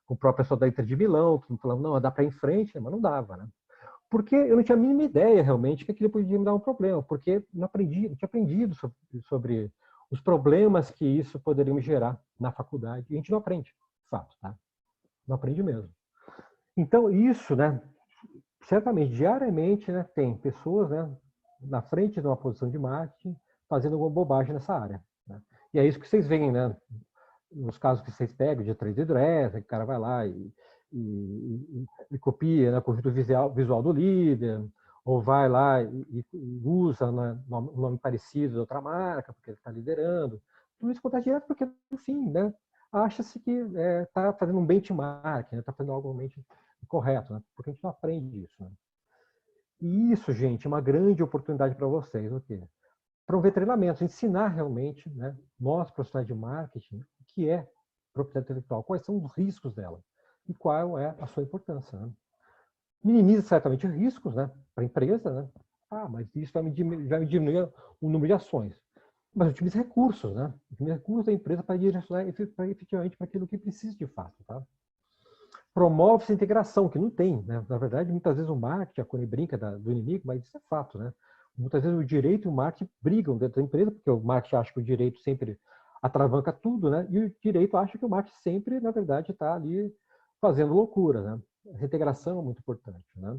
Com o próprio pessoal da Inter de Milão, que me falavam, não, dá para ir em frente, né? Mas não dava, né? Porque eu não tinha a mínima ideia, realmente, que aquilo podia me dar um problema, porque não tinha aprendido sobre os problemas que isso poderia me gerar na faculdade. E a gente não aprende, de fato, tá? Não aprende mesmo. Então, isso, né? Certamente, diariamente, né, tem pessoas, né, na frente de uma posição de marketing fazendo alguma bobagem nessa área, né? E é isso que vocês veem, né? Nos casos que vocês pegam de trade dress, o cara vai lá e copia, né, conjunto visual do líder, ou vai lá e usa, né, um nome parecido de outra marca, porque ele está liderando. Tudo isso acontece direto porque, no fim, né, acha-se que está fazendo um benchmark, está fazendo algo realmente correto, né, porque a gente não aprende isso, né? E isso, gente, é uma grande oportunidade para vocês, o quê? Promover treinamentos, ensinar realmente, né, nós, profissionais de marketing, o que é propriedade intelectual, quais são os riscos dela e qual é a sua importância, né? Minimiza certamente os riscos, né, para a empresa, né? Mas isso vai me diminuir o número de ações. Mas utiliza recursos, né? Utiliza recursos da empresa para direcionar efetivamente para aquilo que precisa de fato, tá? Promove essa integração, que não tem, né? Na verdade, muitas vezes o marketing, a Cone brinca do inimigo, mas isso é fato, né? Muitas vezes o direito e o marketing brigam dentro da empresa, porque o marketing acha que o direito sempre atravanca tudo, né? E o direito acha que o marketing sempre, na verdade, está ali fazendo loucura, né? Essa integração é muito importante, né?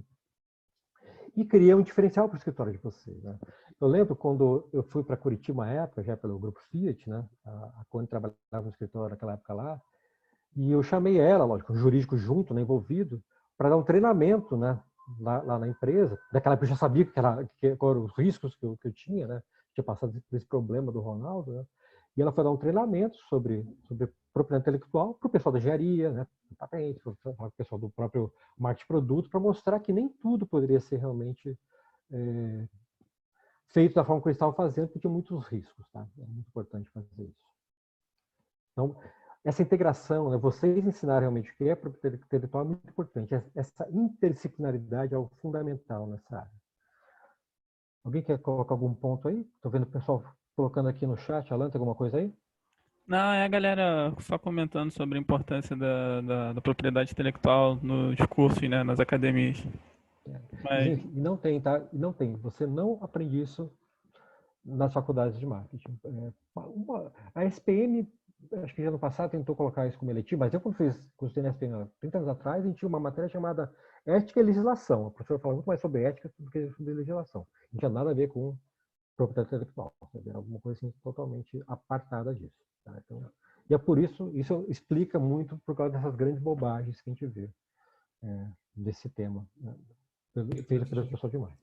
E cria um diferencial para o escritório de vocês, né? Eu lembro quando eu fui para Curitiba, uma época, já pelo grupo Fiat, né? A Cone trabalhava no escritório naquela época lá, e eu chamei ela, lógico, o jurídico junto, né, envolvido, para dar um treinamento, né, lá na empresa. Naquela época eu já sabia que eram os riscos que eu tinha, né? Tinha passado por esse problema do Ronaldo, né? E ela foi dar um treinamento sobre propriedade intelectual para o pessoal da engenharia, né, patente, para o pessoal do próprio marketing de produto, para mostrar que nem tudo poderia ser realmente feito da forma que eles estavam fazendo, porque tinha muitos riscos, tá? É muito importante fazer isso. Então, essa integração, né, vocês ensinarem realmente o que é propriedade intelectual é muito importante. Essa interdisciplinaridade é algo fundamental nessa área. Alguém quer colocar algum ponto aí? Estou vendo o pessoal colocando aqui no chat. Alan, tem alguma coisa aí? Não, é a galera só comentando sobre a importância da propriedade intelectual nos cursos, né, nas academias. Mas... Gente, e não tem, tá? E não tem. Você não aprende isso nas faculdades de marketing. A SPM, acho que já no passado tentou colocar isso como eletivo, mas eu quando estudei na SPM 30 anos atrás, a gente tinha uma matéria chamada Ética e Legislação. A professora falava muito mais sobre ética do que sobre legislação. Não tinha nada a ver com propriedade intelectual. Era alguma coisa assim, totalmente apartada disso. Tá? Então, e é por isso explica muito por causa dessas grandes bobagens que a gente vê desse tema, né, feito pelas pessoas de marketing.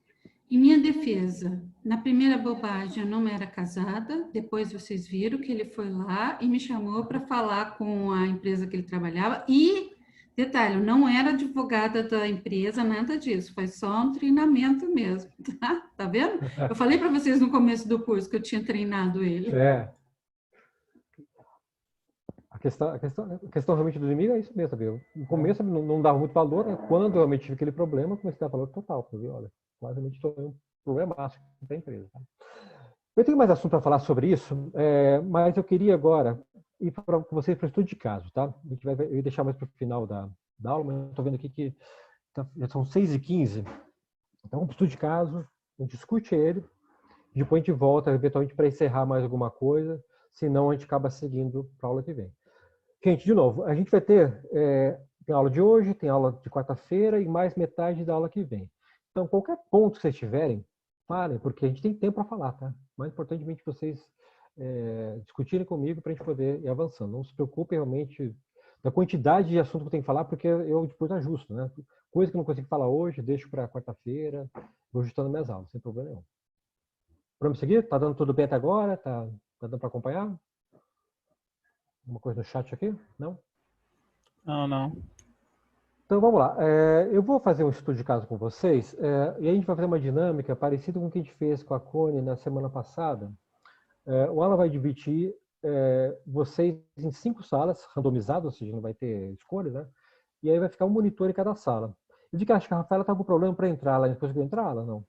Em minha defesa, na primeira bobagem eu não era casada, depois vocês viram que ele foi lá e me chamou para falar com a empresa que ele trabalhava e Detalhe, eu não era advogada da empresa, nada disso, foi só um treinamento mesmo, tá? Tá vendo? Eu falei para vocês no começo do curso que eu tinha treinado ele. É. A questão realmente do inimigo é isso mesmo, sabe? No começo não dava muito valor, né? Quando eu realmente tive aquele problema, eu comecei a dar valor total, porque, olha, claramente foi um problema da empresa. Tá? Eu tenho mais assunto para falar sobre isso, mas eu queria agora ir para vocês para o estudo de caso, tá? Eu ia deixar mais para o final da aula, mas eu estou vendo aqui que já são 6h15. Então, um estudo de caso, a gente discute ele, depois a gente volta, eventualmente, para encerrar mais alguma coisa, senão a gente acaba seguindo para a aula que vem. Gente, de novo, a gente vai ter tem aula de hoje, tem aula de quarta-feira e mais metade da aula que vem. Então, qualquer ponto que vocês tiverem, falem, porque a gente tem tempo para falar, tá? Mais importantemente, vocês discutirem comigo para a gente poder ir avançando. Não se preocupem realmente da quantidade de assunto que eu tenho que falar, porque eu depois ajusto, né? Coisa que eu não consigo falar hoje, deixo para quarta-feira, vou ajustando minhas aulas, sem problema nenhum. Vamos seguir? Tá dando tudo bem até agora? Tá dando para acompanhar? Alguma coisa no chat aqui? Não? Não. Então vamos lá. Eu vou fazer um estudo de caso com vocês e a gente vai fazer uma dinâmica parecida com o que a gente fez com a Cone na semana passada. O Alan vai dividir vocês em 5 salas randomizadas, ou seja, não vai ter escolha, né? E aí vai ficar um monitor em cada sala. Eu digo que acho que a Rafaela está com problema para entrar lá. Não conseguiu entrar lá, não?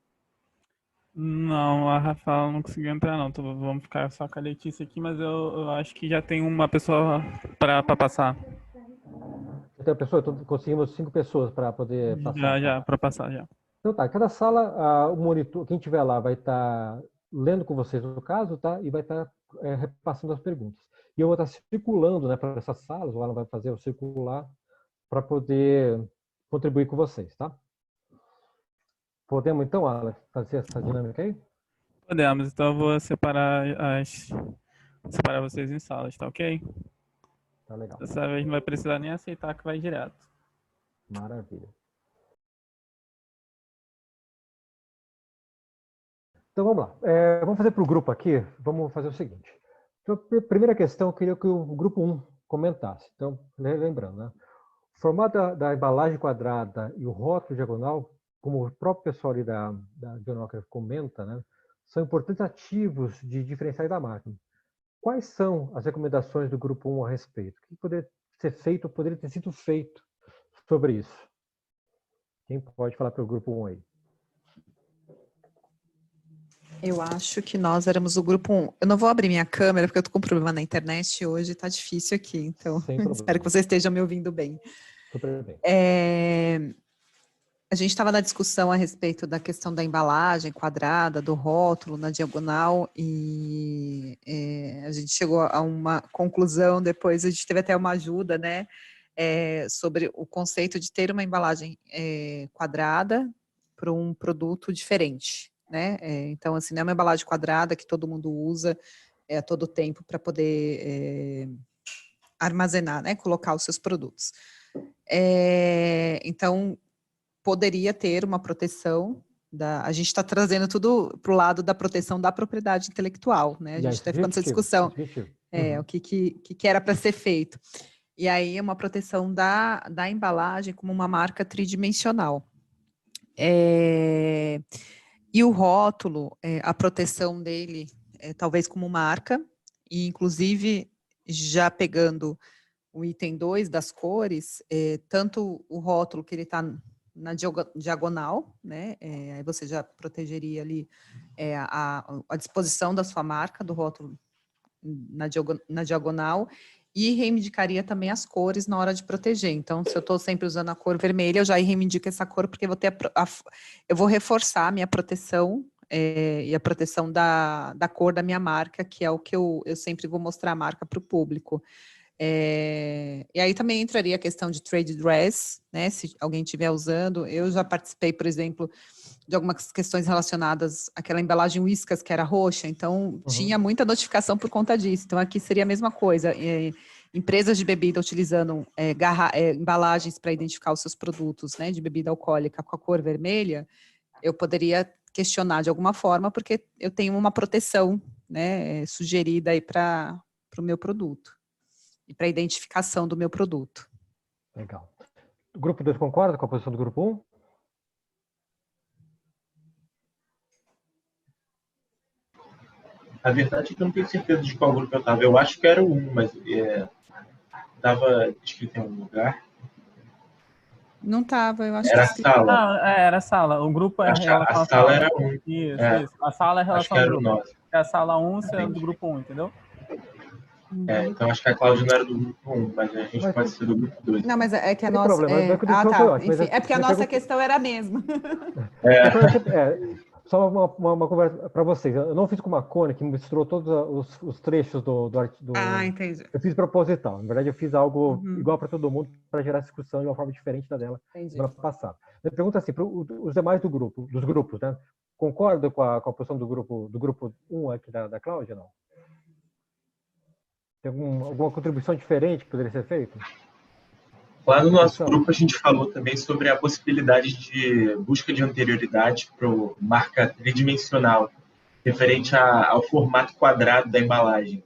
Não, a Rafaela não conseguiu entrar, não. Vamos ficar só com a Letícia aqui, mas eu acho que já tem uma pessoa para passar. Tem uma pessoa? Então, conseguimos 5 pessoas para poder passar. Já, para passar, já. Então tá, cada sala, o monitor, quem estiver lá vai estar lendo com vocês o caso, tá? E vai estar repassando as perguntas. E eu vou estar circulando, né, para essas salas, o Alan vai fazer o circular para poder contribuir com vocês, tá? Podemos então, Alan, fazer essa dinâmica aí? Podemos, então eu vou separar vocês em salas, tá ok? Tá legal. Dessa vez não vai precisar nem aceitar que vai direto. Maravilha. Então vamos lá. Vamos fazer para o grupo aqui. Vamos fazer o seguinte. Então, a primeira questão, eu queria que o grupo 1 comentasse. Então, lembrando, né? O formato da embalagem quadrada e o rótulo diagonal, como o próprio pessoal ali da John Walker comenta, né? São importantes ativos de diferenciais da marca. Quais são as recomendações do grupo 1 a respeito? O que poderia ser feito, poderia ter sido feito sobre isso? Quem pode falar para o grupo 1 aí? Eu acho que nós éramos o grupo 1. Eu não vou abrir minha câmera, porque eu estou com problema na internet hoje, está difícil aqui, então espero que vocês estejam me ouvindo bem. Super bem. A gente estava na discussão a respeito da questão da embalagem quadrada, do rótulo na diagonal, e a gente chegou a uma conclusão, depois a gente teve até uma ajuda, né, sobre o conceito de ter uma embalagem quadrada para um produto diferente, né? Então, assim, não é uma embalagem quadrada que todo mundo usa a todo tempo para poder armazenar, né, colocar os seus produtos. Então, poderia ter uma proteção a gente está trazendo tudo para o lado da proteção da propriedade intelectual, né? A gente está ficando nessa discussão, o que era para ser feito. E aí uma proteção da embalagem como uma marca tridimensional. E o rótulo, a proteção dele, talvez como marca, e inclusive já pegando o item 2 das cores, tanto o rótulo que ele está na diagonal, né? Aí você já protegeria ali a disposição da sua marca, do rótulo na diagonal, e reivindicaria também as cores na hora de proteger. Então, se eu estou sempre usando a cor vermelha, eu já reivindico essa cor, porque eu vou reforçar a minha proteção e a proteção da cor da minha marca, que é o que eu sempre vou mostrar a marca para o público. E aí também entraria a questão de trade dress, né, se alguém estiver usando. Eu já participei, por exemplo, de algumas questões relacionadas àquela embalagem Whiskas, que era roxa, então tinha muita notificação por conta disso. Então aqui seria a mesma coisa, empresas de bebida utilizando embalagens para identificar os seus produtos, né, de bebida alcoólica com a cor vermelha, eu poderia questionar de alguma forma, porque eu tenho uma proteção, né, sugerida aí para o meu produto e para a identificação do meu produto. Legal. O grupo 2 concorda com a posição do grupo 1? A verdade é que eu não tenho certeza de qual grupo eu estava. Eu acho que era o 1, mas estava escrito em algum lugar. Não estava, eu acho Era a que sim. sala. Não, era a sala. O grupo é A relação à sala era 1. Isso. A sala é Acho relação que ao era o grupo. nosso. É a sala 1 sendo do grupo 1, entendeu? Então acho que a Cláudia não era do grupo 1, mas a gente pode ser do grupo 2. Não, mas é que a Não tem nossa... problema, a discussão tá. foi ótima, Enfim, mas é porque a minha nossa pergunta- questão era a mesma. Só uma conversa para vocês. Eu não fiz com uma Cone que misturou todos os trechos do Entendi. Eu fiz proposital. Na verdade, eu fiz algo igual para todo mundo para gerar discussão de uma forma diferente da dela semana passada. Eu pergunto assim, para os demais dos grupos, né? Concordam com a posição do grupo 1 aqui da Cláudia, não? Tem alguma contribuição diferente que poderia ser feita? Lá no nosso grupo a gente falou também sobre a possibilidade de busca de anterioridade para marca tridimensional, referente ao formato quadrado da embalagem.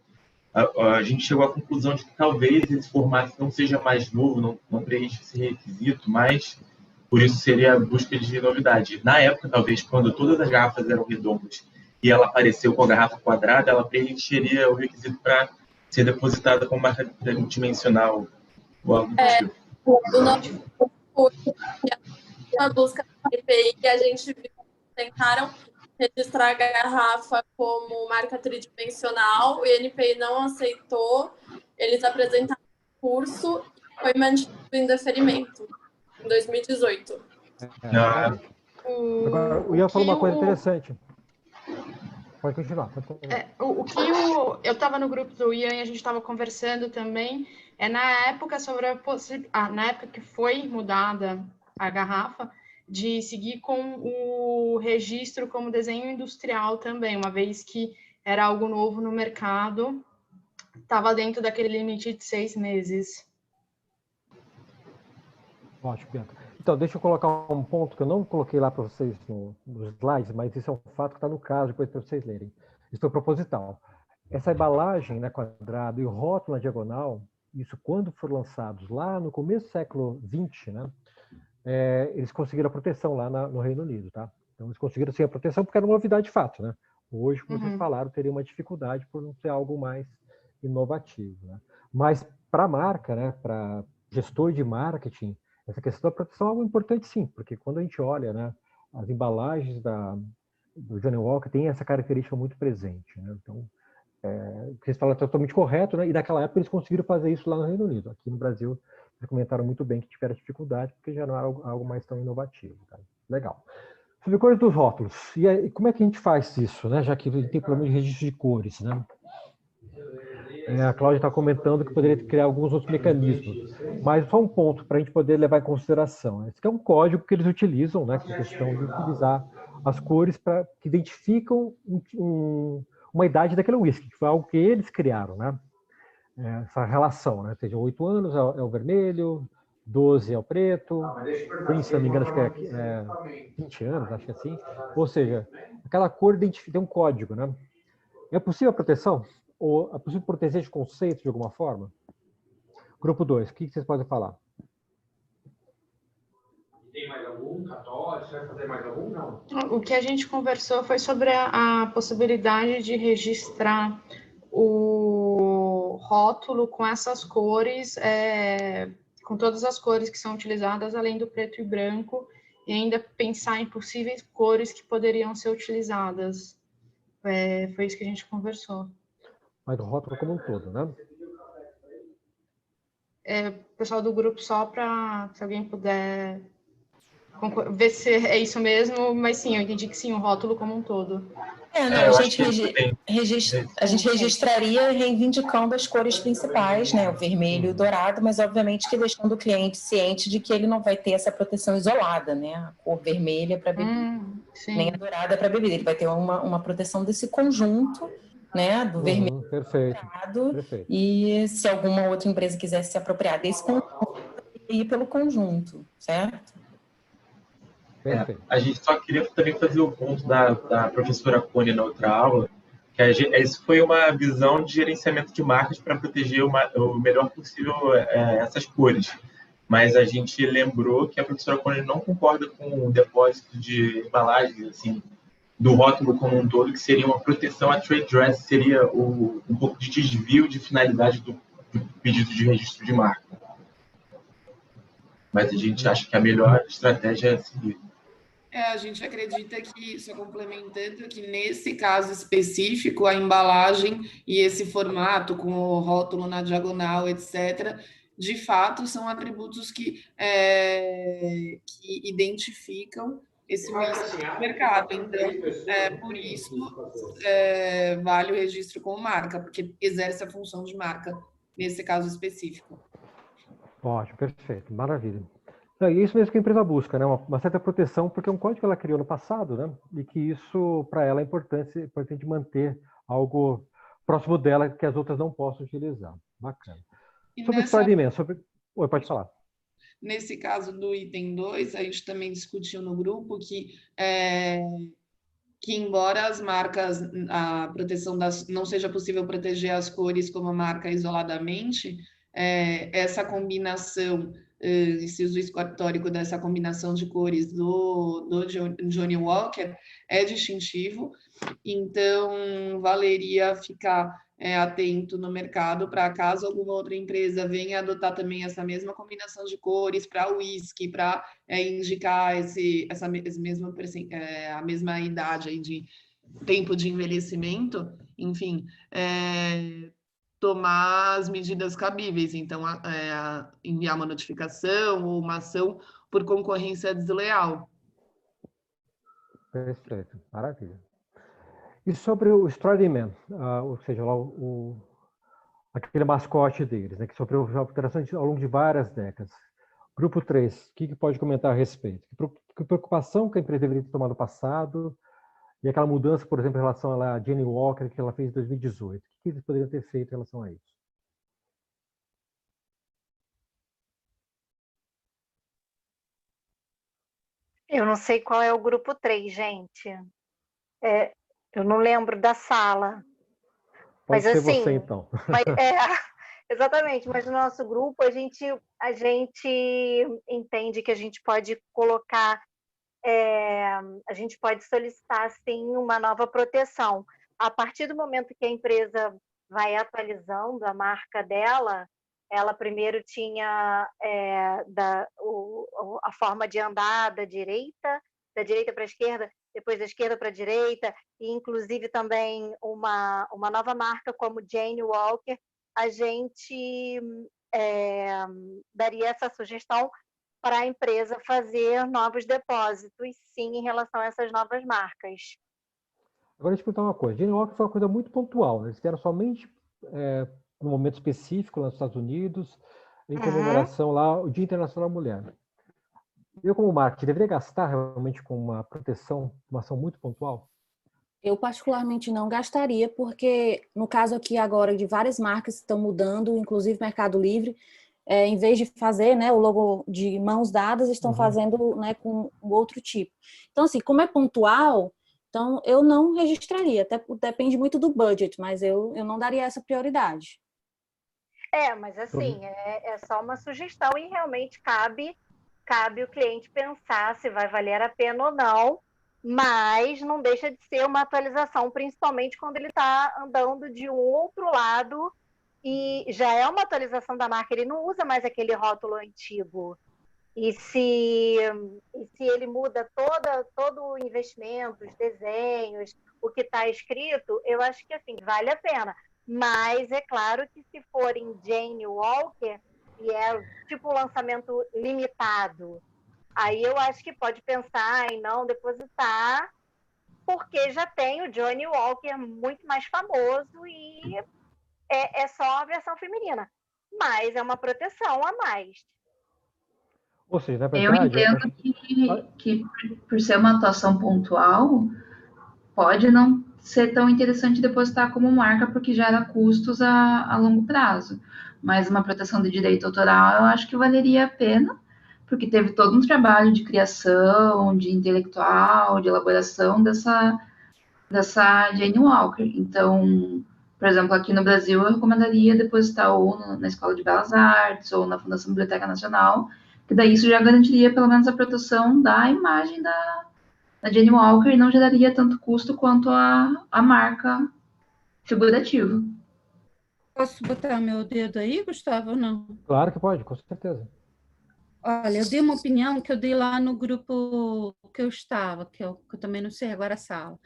A gente chegou à conclusão de que talvez esse formato não seja mais novo, não preenche esse requisito, mas por isso seria a busca de novidade. Na época, talvez, quando todas as garrafas eram redondas e ela apareceu com a garrafa quadrada, ela preencheria o requisito para ser depositada com marca tridimensional ou algo do tipo. O nosso uma busca da NPI que a gente viu, tentaram registrar a garrafa como marca tridimensional, o INPI não aceitou, eles apresentaram o curso e foi mantido em deferimento em 2018. Agora, eu ia falar uma coisa interessante. Pode continuar. Eu estava no grupo do Ian e a gente estava conversando também, na época na época que foi mudada a garrafa, de seguir com o registro como desenho industrial também, uma vez que era algo novo no mercado, estava dentro daquele limite de 6 meses. Ótimo, Bianca. Então, deixa eu colocar um ponto que eu não coloquei lá para vocês nos slides, mas isso é um fato que está no caso, depois para vocês lerem. Isso foi proposital. Essa embalagem, né, quadrada e o rótulo na diagonal, isso quando foram lançados lá no começo do século XX, né, eles conseguiram a proteção lá no Reino Unido, tá? Então, eles conseguiram sim a proteção porque era uma novidade de fato, né? Hoje, como vocês falaram, teria uma dificuldade por não ser algo mais inovativo, né? Mas para a marca, né, para gestor de marketing, essa questão da proteção é algo importante sim, porque quando a gente olha, né, as embalagens do Johnnie Walker tem essa característica muito presente, né? Então, o que vocês falam é totalmente correto, né? E naquela época eles conseguiram fazer isso lá no Reino Unido. Aqui no Brasil, vocês comentaram muito bem que tiveram dificuldade, porque já não era algo mais tão inovativo. Tá? Legal. Sobre cores dos rótulos. E aí, como é que a gente faz isso, né? Já que tem problema de registro de cores, né? A Cláudia está comentando que poderia criar alguns outros mecanismos, mas só um ponto para a gente poder levar em consideração. Esse é um código que eles utilizam, né? Que é a questão de utilizar as cores que identificam uma idade daquele whisky, que foi algo que eles criaram, né? Essa relação, né? Ou seja, 8 anos é o vermelho, 12 é o preto, Prince, se não me engano, acho que é 20 anos, acho que é assim. Ou seja, aquela cor tem um código, né? É possível a proteção? Ou é possível proteger esse conceito de alguma forma? Grupo 2, o que vocês podem falar? Tem mais algum? Católico? Você vai fazer mais algum? Não. O que a gente conversou foi sobre a possibilidade de registrar o rótulo com essas cores, com todas as cores que são utilizadas, além do preto e branco, e ainda pensar em possíveis cores que poderiam ser utilizadas. Foi isso que a gente conversou. Mas o rótulo como um todo, né? Pessoal do grupo, só para, se alguém puder ver se é isso mesmo, mas sim, eu entendi que sim, o rótulo como um todo. A gente registraria reivindicando as cores principais, né, o vermelho e o dourado, mas obviamente que deixando o cliente ciente de que ele não vai ter essa proteção isolada, né, a cor vermelha para bebida, nem a dourada para bebida, ele vai ter uma proteção desse conjunto, né, do vermelho perfeito. E se alguma outra empresa quisesse se apropriar desse conjunto, ir pelo conjunto, certo? A gente só queria também fazer o ponto da professora Cone na outra aula, que isso foi uma visão de gerenciamento de marcas para proteger o melhor possível essas cores. mas a gente lembrou que a professora Conner não concorda com o depósito de embalagens, assim, do rótulo como um todo, que seria uma proteção à trade dress, seria um pouco de desvio de finalidade do pedido de registro de marca. Mas a gente acha que a melhor estratégia é seguir. A gente acredita que, só complementando, que nesse caso específico, a embalagem e esse formato com o rótulo na diagonal, etc., de fato, são atributos que identificam esse mercado. Então, por isso, vale o registro como marca, porque exerce a função de marca nesse caso específico. Ótimo, perfeito, maravilha. É isso mesmo que a empresa busca, né? Uma certa proteção, porque é um código que ela criou no passado, né? E que isso, para ela, é importante manter algo próximo dela que as outras não possam utilizar. Bacana. Sobre o Story Oi, pode falar. Nesse caso do item 2, a gente também discutiu no grupo que embora as marcas, a proteção não seja possível proteger as cores como a marca isoladamente, essa combinação, esse uso histórico dessa combinação de cores do Johnnie Walker é distintivo, então valeria ficar atento no mercado para caso alguma outra empresa venha adotar também essa mesma combinação de cores para o whisky, para indicar a mesma idade aí de tempo de envelhecimento, enfim, tomar as medidas cabíveis, então enviar uma notificação ou uma ação por concorrência desleal. Perfeito, maravilha. E sobre o Story Man, ou seja, lá aquele mascote deles, né, que sofreu alterações ao longo de várias décadas. Grupo 3, o que pode comentar a respeito? Que preocupação que a empresa deveria ter tomado no passado e aquela mudança, por exemplo, em relação à Johnnie Walker que ela fez em 2018? O que eles poderiam ter feito em relação a isso? Eu não sei qual é o grupo 3, gente. Eu não lembro da sala. Pode ser assim, você, então. Mas, exatamente, mas no nosso grupo a gente entende que a gente pode colocar, a gente pode solicitar, sim, uma nova proteção. A partir do momento que a empresa vai atualizando a marca dela, ela primeiro tinha a forma de andar da direita para a esquerda, depois da esquerda para a direita, e inclusive também uma nova marca como Johnnie Walker, a gente daria essa sugestão para a empresa fazer novos depósitos, sim, em relação a essas novas marcas. Agora, deixa eu perguntar uma coisa. Johnnie Walker foi uma coisa muito pontual, né? Eles fizeram somente num momento específico lá nos Estados Unidos, em comemoração lá, o Dia Internacional da Mulher. Eu, como marketing, deveria gastar realmente com uma proteção, uma ação muito pontual? Eu, particularmente, não gastaria, porque, no caso aqui agora, de várias marcas que estão mudando, inclusive Mercado Livre, em vez de fazer, né, o logo de mãos dadas, estão fazendo, né, com outro tipo. Então, assim, como é pontual, então eu não registraria, até depende muito do budget, mas eu não daria essa prioridade. Mas assim, é só uma sugestão e realmente cabe o cliente pensar se vai valer a pena ou não, mas não deixa de ser uma atualização, principalmente quando ele está andando de um outro lado e já é uma atualização da marca, ele não usa mais aquele rótulo antigo. E se ele muda todo o investimento, os desenhos, o que está escrito, eu acho que assim, vale a pena. Mas é claro que se for em Johnnie Walker, e é tipo um lançamento limitado, aí eu acho que pode pensar em não depositar, porque já tem o Johnnie Walker muito mais famoso e é só a versão feminina. Mas é uma proteção a mais. Ou seja, na verdade, eu entendo que por ser uma atuação pontual, pode não ser tão interessante depositar como marca, porque gera custos a longo prazo. Mas uma proteção de direito autoral, eu acho que valeria a pena, porque teve todo um trabalho de criação, de intelectual, de elaboração dessa Johnnie Walker. Então, por exemplo, aqui no Brasil, eu recomendaria depositar ou na Escola de Belas Artes, ou na Fundação Biblioteca Nacional, que daí isso já garantiria pelo menos a proteção da imagem da Jane Walker e não geraria tanto custo quanto a marca figurativa. Posso botar meu dedo aí, Gustavo, ou não? Claro que pode, com certeza. Olha, eu dei uma opinião que eu dei lá no grupo que eu estava, que eu também não sei agora a sala,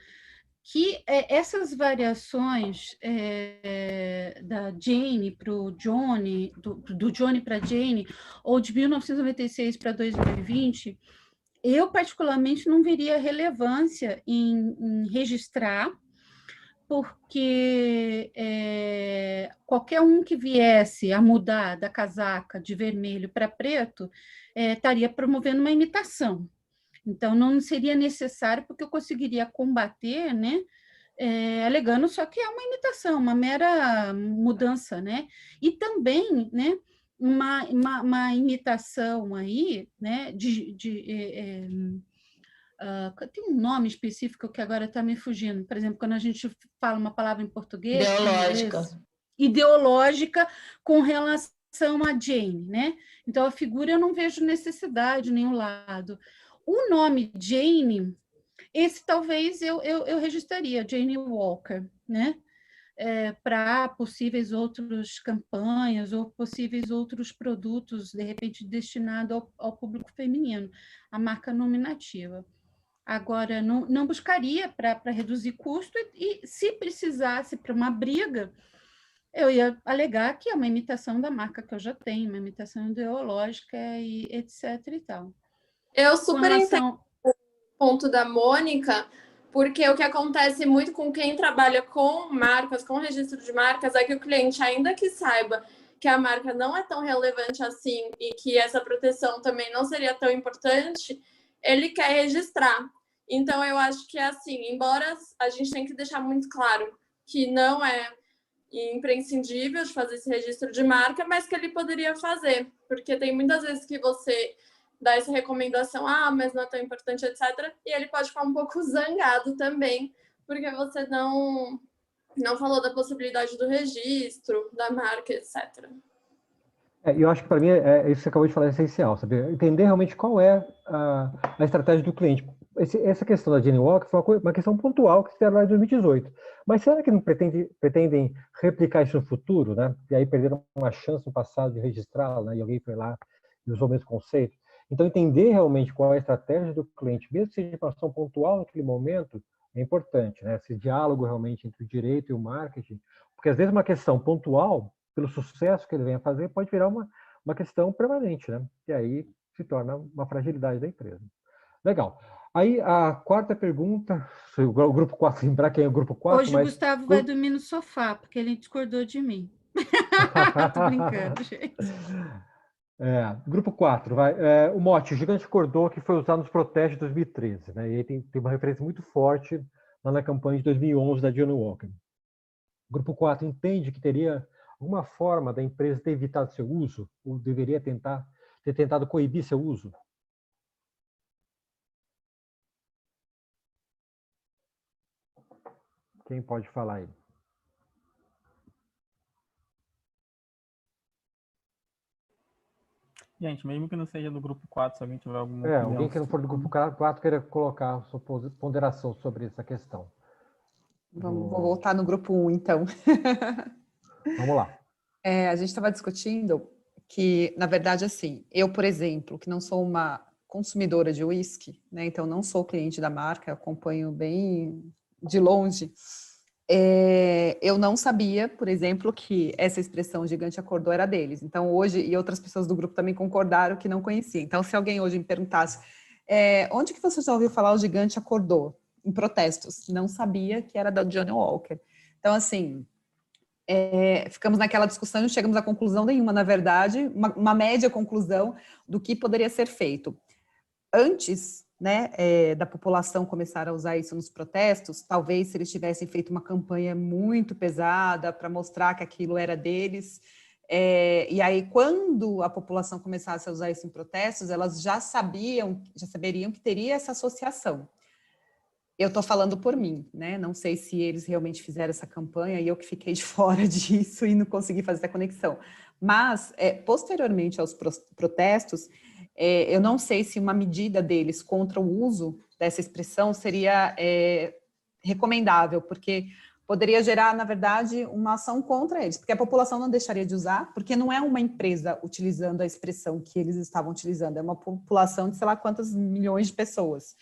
que essas variações da Jane para o Johnny, do Johnny para Jane, ou de 1996 para 2020, eu particularmente não veria relevância em registrar, porque qualquer um que viesse a mudar da casaca de vermelho para preto estaria promovendo uma imitação. Então, não seria necessário, porque eu conseguiria combater, né, alegando só que é uma imitação, uma mera mudança, né? E também, né, uma imitação aí, né, tem um nome específico que agora está me fugindo. Por exemplo, quando a gente fala uma palavra em português... Ideológica. Ideológica com relação a Jane, né? Então, a figura eu não vejo necessidade, nenhum lado. O nome Jane, esse talvez eu registraria, Jane Walker, né? Para possíveis outras campanhas ou possíveis outros produtos, de repente, destinados ao público feminino, a marca nominativa. Agora, não buscaria para reduzir custo e se precisasse para uma briga, eu ia alegar que é uma imitação da marca que eu já tenho, uma imitação ideológica e etc. e tal. Eu super entendo o ponto da Mônica, porque o que acontece muito com quem trabalha com marcas, com registro de marcas, é que o cliente, ainda que saiba que a marca não é tão relevante assim e que essa proteção também não seria tão importante, ele quer registrar. Então, eu acho que, assim, embora a gente tenha que deixar muito claro que não é imprescindível de fazer esse registro de marca, mas que ele poderia fazer, porque tem muitas vezes que você dá essa recomendação, mas não é tão importante, etc., e ele pode ficar um pouco zangado também, porque você não falou da possibilidade do registro, da marca, etc. Eu acho que para mim isso que você acabou de falar é essencial, sabe? Entender realmente qual é a estratégia do cliente. Essa questão da Jane Walker foi uma questão pontual que se deram lá em 2018. Mas será que não pretendem replicar isso no futuro, né? E aí perderam uma chance no passado de registrá-la, né? E alguém foi lá e usou o mesmo conceito. Então, entender realmente qual é a estratégia do cliente, mesmo que seja uma ação pontual naquele momento, é importante, né? Esse diálogo realmente entre o direito e o marketing, porque às vezes uma questão pontual, pelo sucesso que ele venha fazer, pode virar uma questão permanente, né? E aí se torna uma fragilidade da empresa. Legal. Aí a quarta pergunta, o grupo 4, lembrar quem é o grupo 4, hoje o Gustavo vai dormir no sofá, porque ele discordou de mim. Tô brincando, gente. Grupo 4, vai. O mote, o gigante acordou, que foi usado nos protestos de 2013, né? E aí tem uma referência muito forte lá na campanha de 2011 da Jane Walker. O grupo 4 entende que teria alguma forma da empresa ter evitado seu uso, ou deveria ter tentado coibir seu uso? Quem pode falar aí? Gente, mesmo que não seja do grupo 4, se alguém tiver alguma opinião. Alguém que não for do grupo 4 queira colocar a sua ponderação sobre essa questão. Vou voltar no grupo 1, então. Vamos lá. A gente estava discutindo que, na verdade, assim, eu, por exemplo, que não sou uma consumidora de uísque, né, então não sou cliente da marca, acompanho bem de longe, eu não sabia, por exemplo, que essa expressão gigante acordou era deles. Então, hoje, e outras pessoas do grupo também concordaram que não conheciam. Então, se alguém hoje me perguntasse, onde que você já ouviu falar o gigante acordou? Em protestos. Não sabia que era da Jane Walker. Então, assim, ficamos naquela discussão e não chegamos a conclusão nenhuma, na verdade, uma média conclusão do que poderia ser feito. Antes, né, da população começar a usar isso nos protestos, talvez se eles tivessem feito uma campanha muito pesada para mostrar que aquilo era deles, e aí quando a população começasse a usar isso em protestos, elas já saberiam que teria essa associação. Eu estou falando por mim, né? Não sei se eles realmente fizeram essa campanha e eu que fiquei de fora disso e não consegui fazer essa conexão. Mas, posteriormente aos protestos, Eu não sei se uma medida deles contra o uso dessa expressão seria recomendável, porque poderia gerar, na verdade, uma ação contra eles, porque a população não deixaria de usar, porque não é uma empresa utilizando a expressão que eles estavam utilizando, é uma população de sei lá quantas milhões de pessoas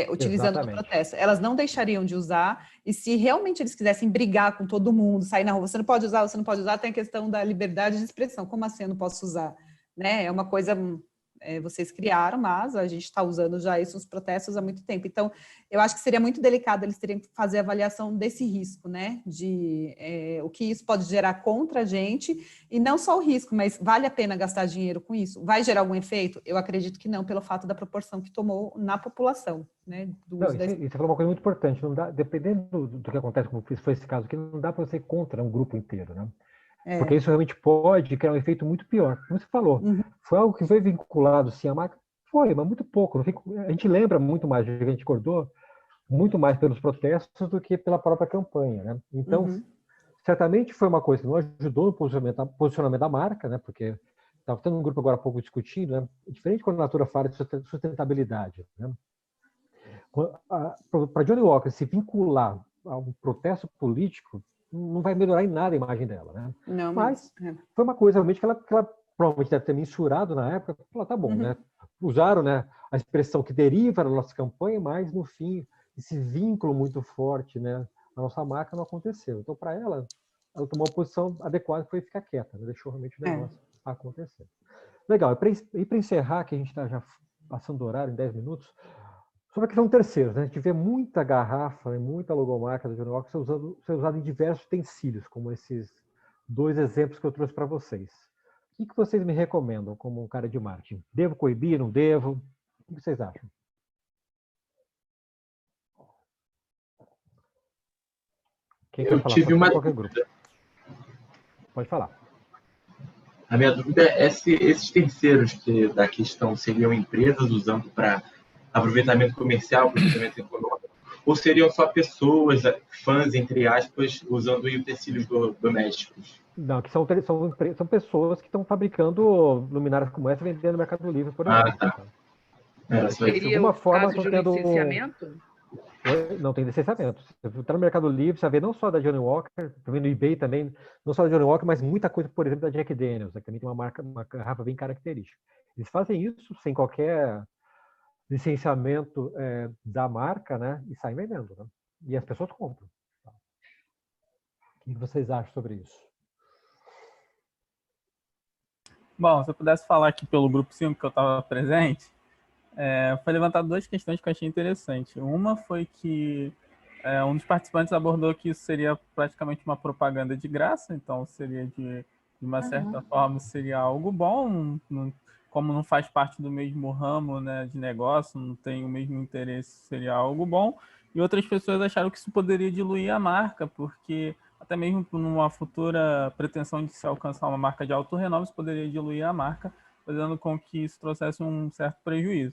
utilizando no protesto. Elas não deixariam de usar, e se realmente eles quisessem brigar com todo mundo, sair na rua, você não pode usar, tem a questão da liberdade de expressão. Como assim eu não posso usar? Né? É uma coisa... vocês criaram, mas a gente está usando já isso nos protestos há muito tempo. Então, eu acho que seria muito delicado eles terem que fazer a avaliação desse risco, né? De o que isso pode gerar contra a gente, e não só o risco, mas vale a pena gastar dinheiro com isso? Vai gerar algum efeito? Eu acredito que não, pelo fato da proporção que tomou na população, né? Do uso você falou uma coisa muito importante, não dá, dependendo do que acontece, como foi esse caso aqui, não dá para você ir contra um grupo inteiro, né? Porque isso realmente pode criar um efeito muito pior. Como você falou, foi algo que foi vinculado, sim, à marca? Foi, mas muito pouco. A gente lembra muito mais, a gente acordou muito mais pelos protestos do que pela própria campanha, né? Então, certamente foi uma coisa que não ajudou no posicionamento da marca, né? Porque estava tendo um grupo agora há pouco discutindo, né? É diferente quando a Natura fala de sustentabilidade, né? Para Johnnie Walker se vincular a um protesto político, não vai melhorar em nada a imagem dela, né? Não, mas foi uma coisa realmente que ela provavelmente deve ter mensurado na época. Falou, tá bom, né? Usaram, né, a expressão que deriva da nossa campanha, mas no fim esse vínculo muito forte, né, na nossa marca não aconteceu. Então, para ela tomou uma posição adequada, que foi ficar quieta, né? Deixou realmente o negócio acontecer. Legal. E para encerrar, que a gente está já passando do horário em 10 minutos, sobre a questão terceira, né? A gente vê muita garrafa e muita logomarca da Johnnie Walker ser usada em diversos utensílios, como esses 2 exemplos que eu trouxe para vocês. O que vocês me recomendam como um cara de marketing? Devo coibir, não devo? O que vocês acham? Quem quer falar? Tive uma qualquer grupo. Pode falar. A minha dúvida é se esses terceiros da questão seriam empresas usando para aproveitamento comercial, aproveitamento econômico, ou seriam só pessoas, fãs, entre aspas, usando utensílios domésticos? Não, que são pessoas que estão fabricando luminárias como essa e vendendo no Mercado Livre, por exemplo. Tá. Seria de alguma forma caso de licenciamento? Não tem licenciamento. Você está no Mercado Livre, você vê não só da Johnnie Walker, também no eBay também, não só da Johnnie Walker, mas muita coisa, por exemplo, da Jack Daniels, que também tem uma garrafa bem característica. Eles fazem isso sem qualquer licenciamento da marca, né? E saem vendendo, né? E as pessoas compram. O que vocês acham sobre isso? Bom, se eu pudesse falar aqui pelo grupo 5 que eu estava presente, foi levantado 2 questões que eu achei interessante. Uma foi que um dos participantes abordou que isso seria praticamente uma propaganda de graça, então seria de uma certa forma seria algo bom, como não faz parte do mesmo ramo, né, de negócio, não tem o mesmo interesse, seria algo bom. E outras pessoas acharam que isso poderia diluir a marca, porque até mesmo por uma futura pretensão de se alcançar uma marca de alto renome, isso poderia diluir a marca, fazendo com que isso trouxesse um certo prejuízo.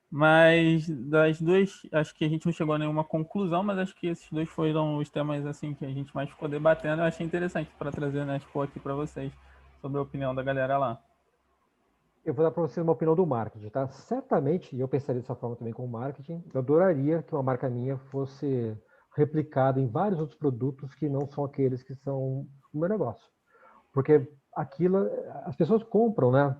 Mas das 2, acho que a gente não chegou a nenhuma conclusão, mas acho que esses 2 foram os temas assim que a gente mais ficou debatendo. Eu achei interessante para trazer, né, expor aqui para vocês sobre a opinião da galera lá. Eu vou dar para vocês uma opinião do marketing, tá? Certamente, e eu pensaria dessa forma também com o marketing, eu adoraria que uma marca minha fosse replicada em vários outros produtos que não são aqueles que são o meu negócio. Porque aquilo, as pessoas compram, né?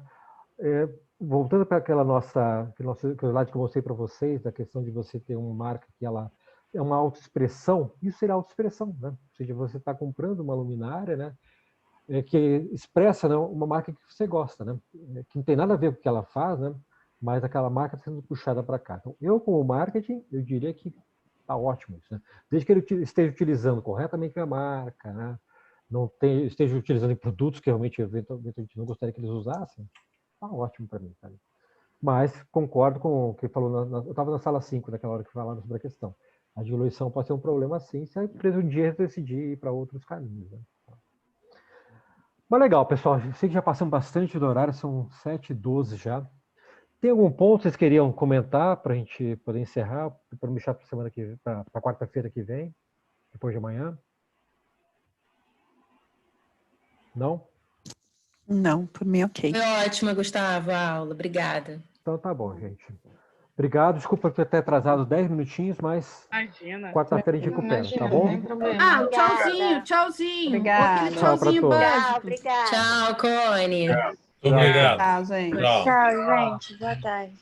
Voltando para aquele slide que eu mostrei para vocês, da questão de você ter uma marca que ela é uma autoexpressão, isso seria autoexpressão, né? Ou seja, você está comprando uma luminária, né? Que expressa, né, uma marca que você gosta, né? Que não tem nada a ver com o que ela faz, né? Mas aquela marca está sendo puxada para cá. Então, eu, como marketing, eu diria que está ótimo isso, né? Desde que ele esteja utilizando corretamente a marca, né? Esteja utilizando em produtos que realmente eventualmente não gostaria que eles usassem, está ótimo para mim, cara. Mas concordo com o que ele falou, eu estava na sala 5 naquela hora que falava sobre a questão. A diluição pode ser um problema sim, se a empresa um dia decidir ir para outros caminhos, né? Mas legal, pessoal. Sei que já passamos bastante do horário, são 7h12 já. Tem algum ponto que vocês queriam comentar para a gente poder encerrar, para me deixar para quarta-feira que vem, depois de amanhã? Não? Não, por mim ok. Foi ótima, Gustavo, a aula. Obrigada. Então tá bom, gente. Obrigado, desculpa por ter atrasado 10 minutinhos, mas Imagina. quarta-feira a gente recupera, tá bom? Ah, tchauzinho, tchauzinho. Obrigada. Aquele Tchau pra tchauzinho todos. básico. Obrigada. Tchau, Cone. Obrigado. Tchau, gente. Tchau. Tchau, gente. Boa tarde.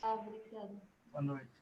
Boa noite.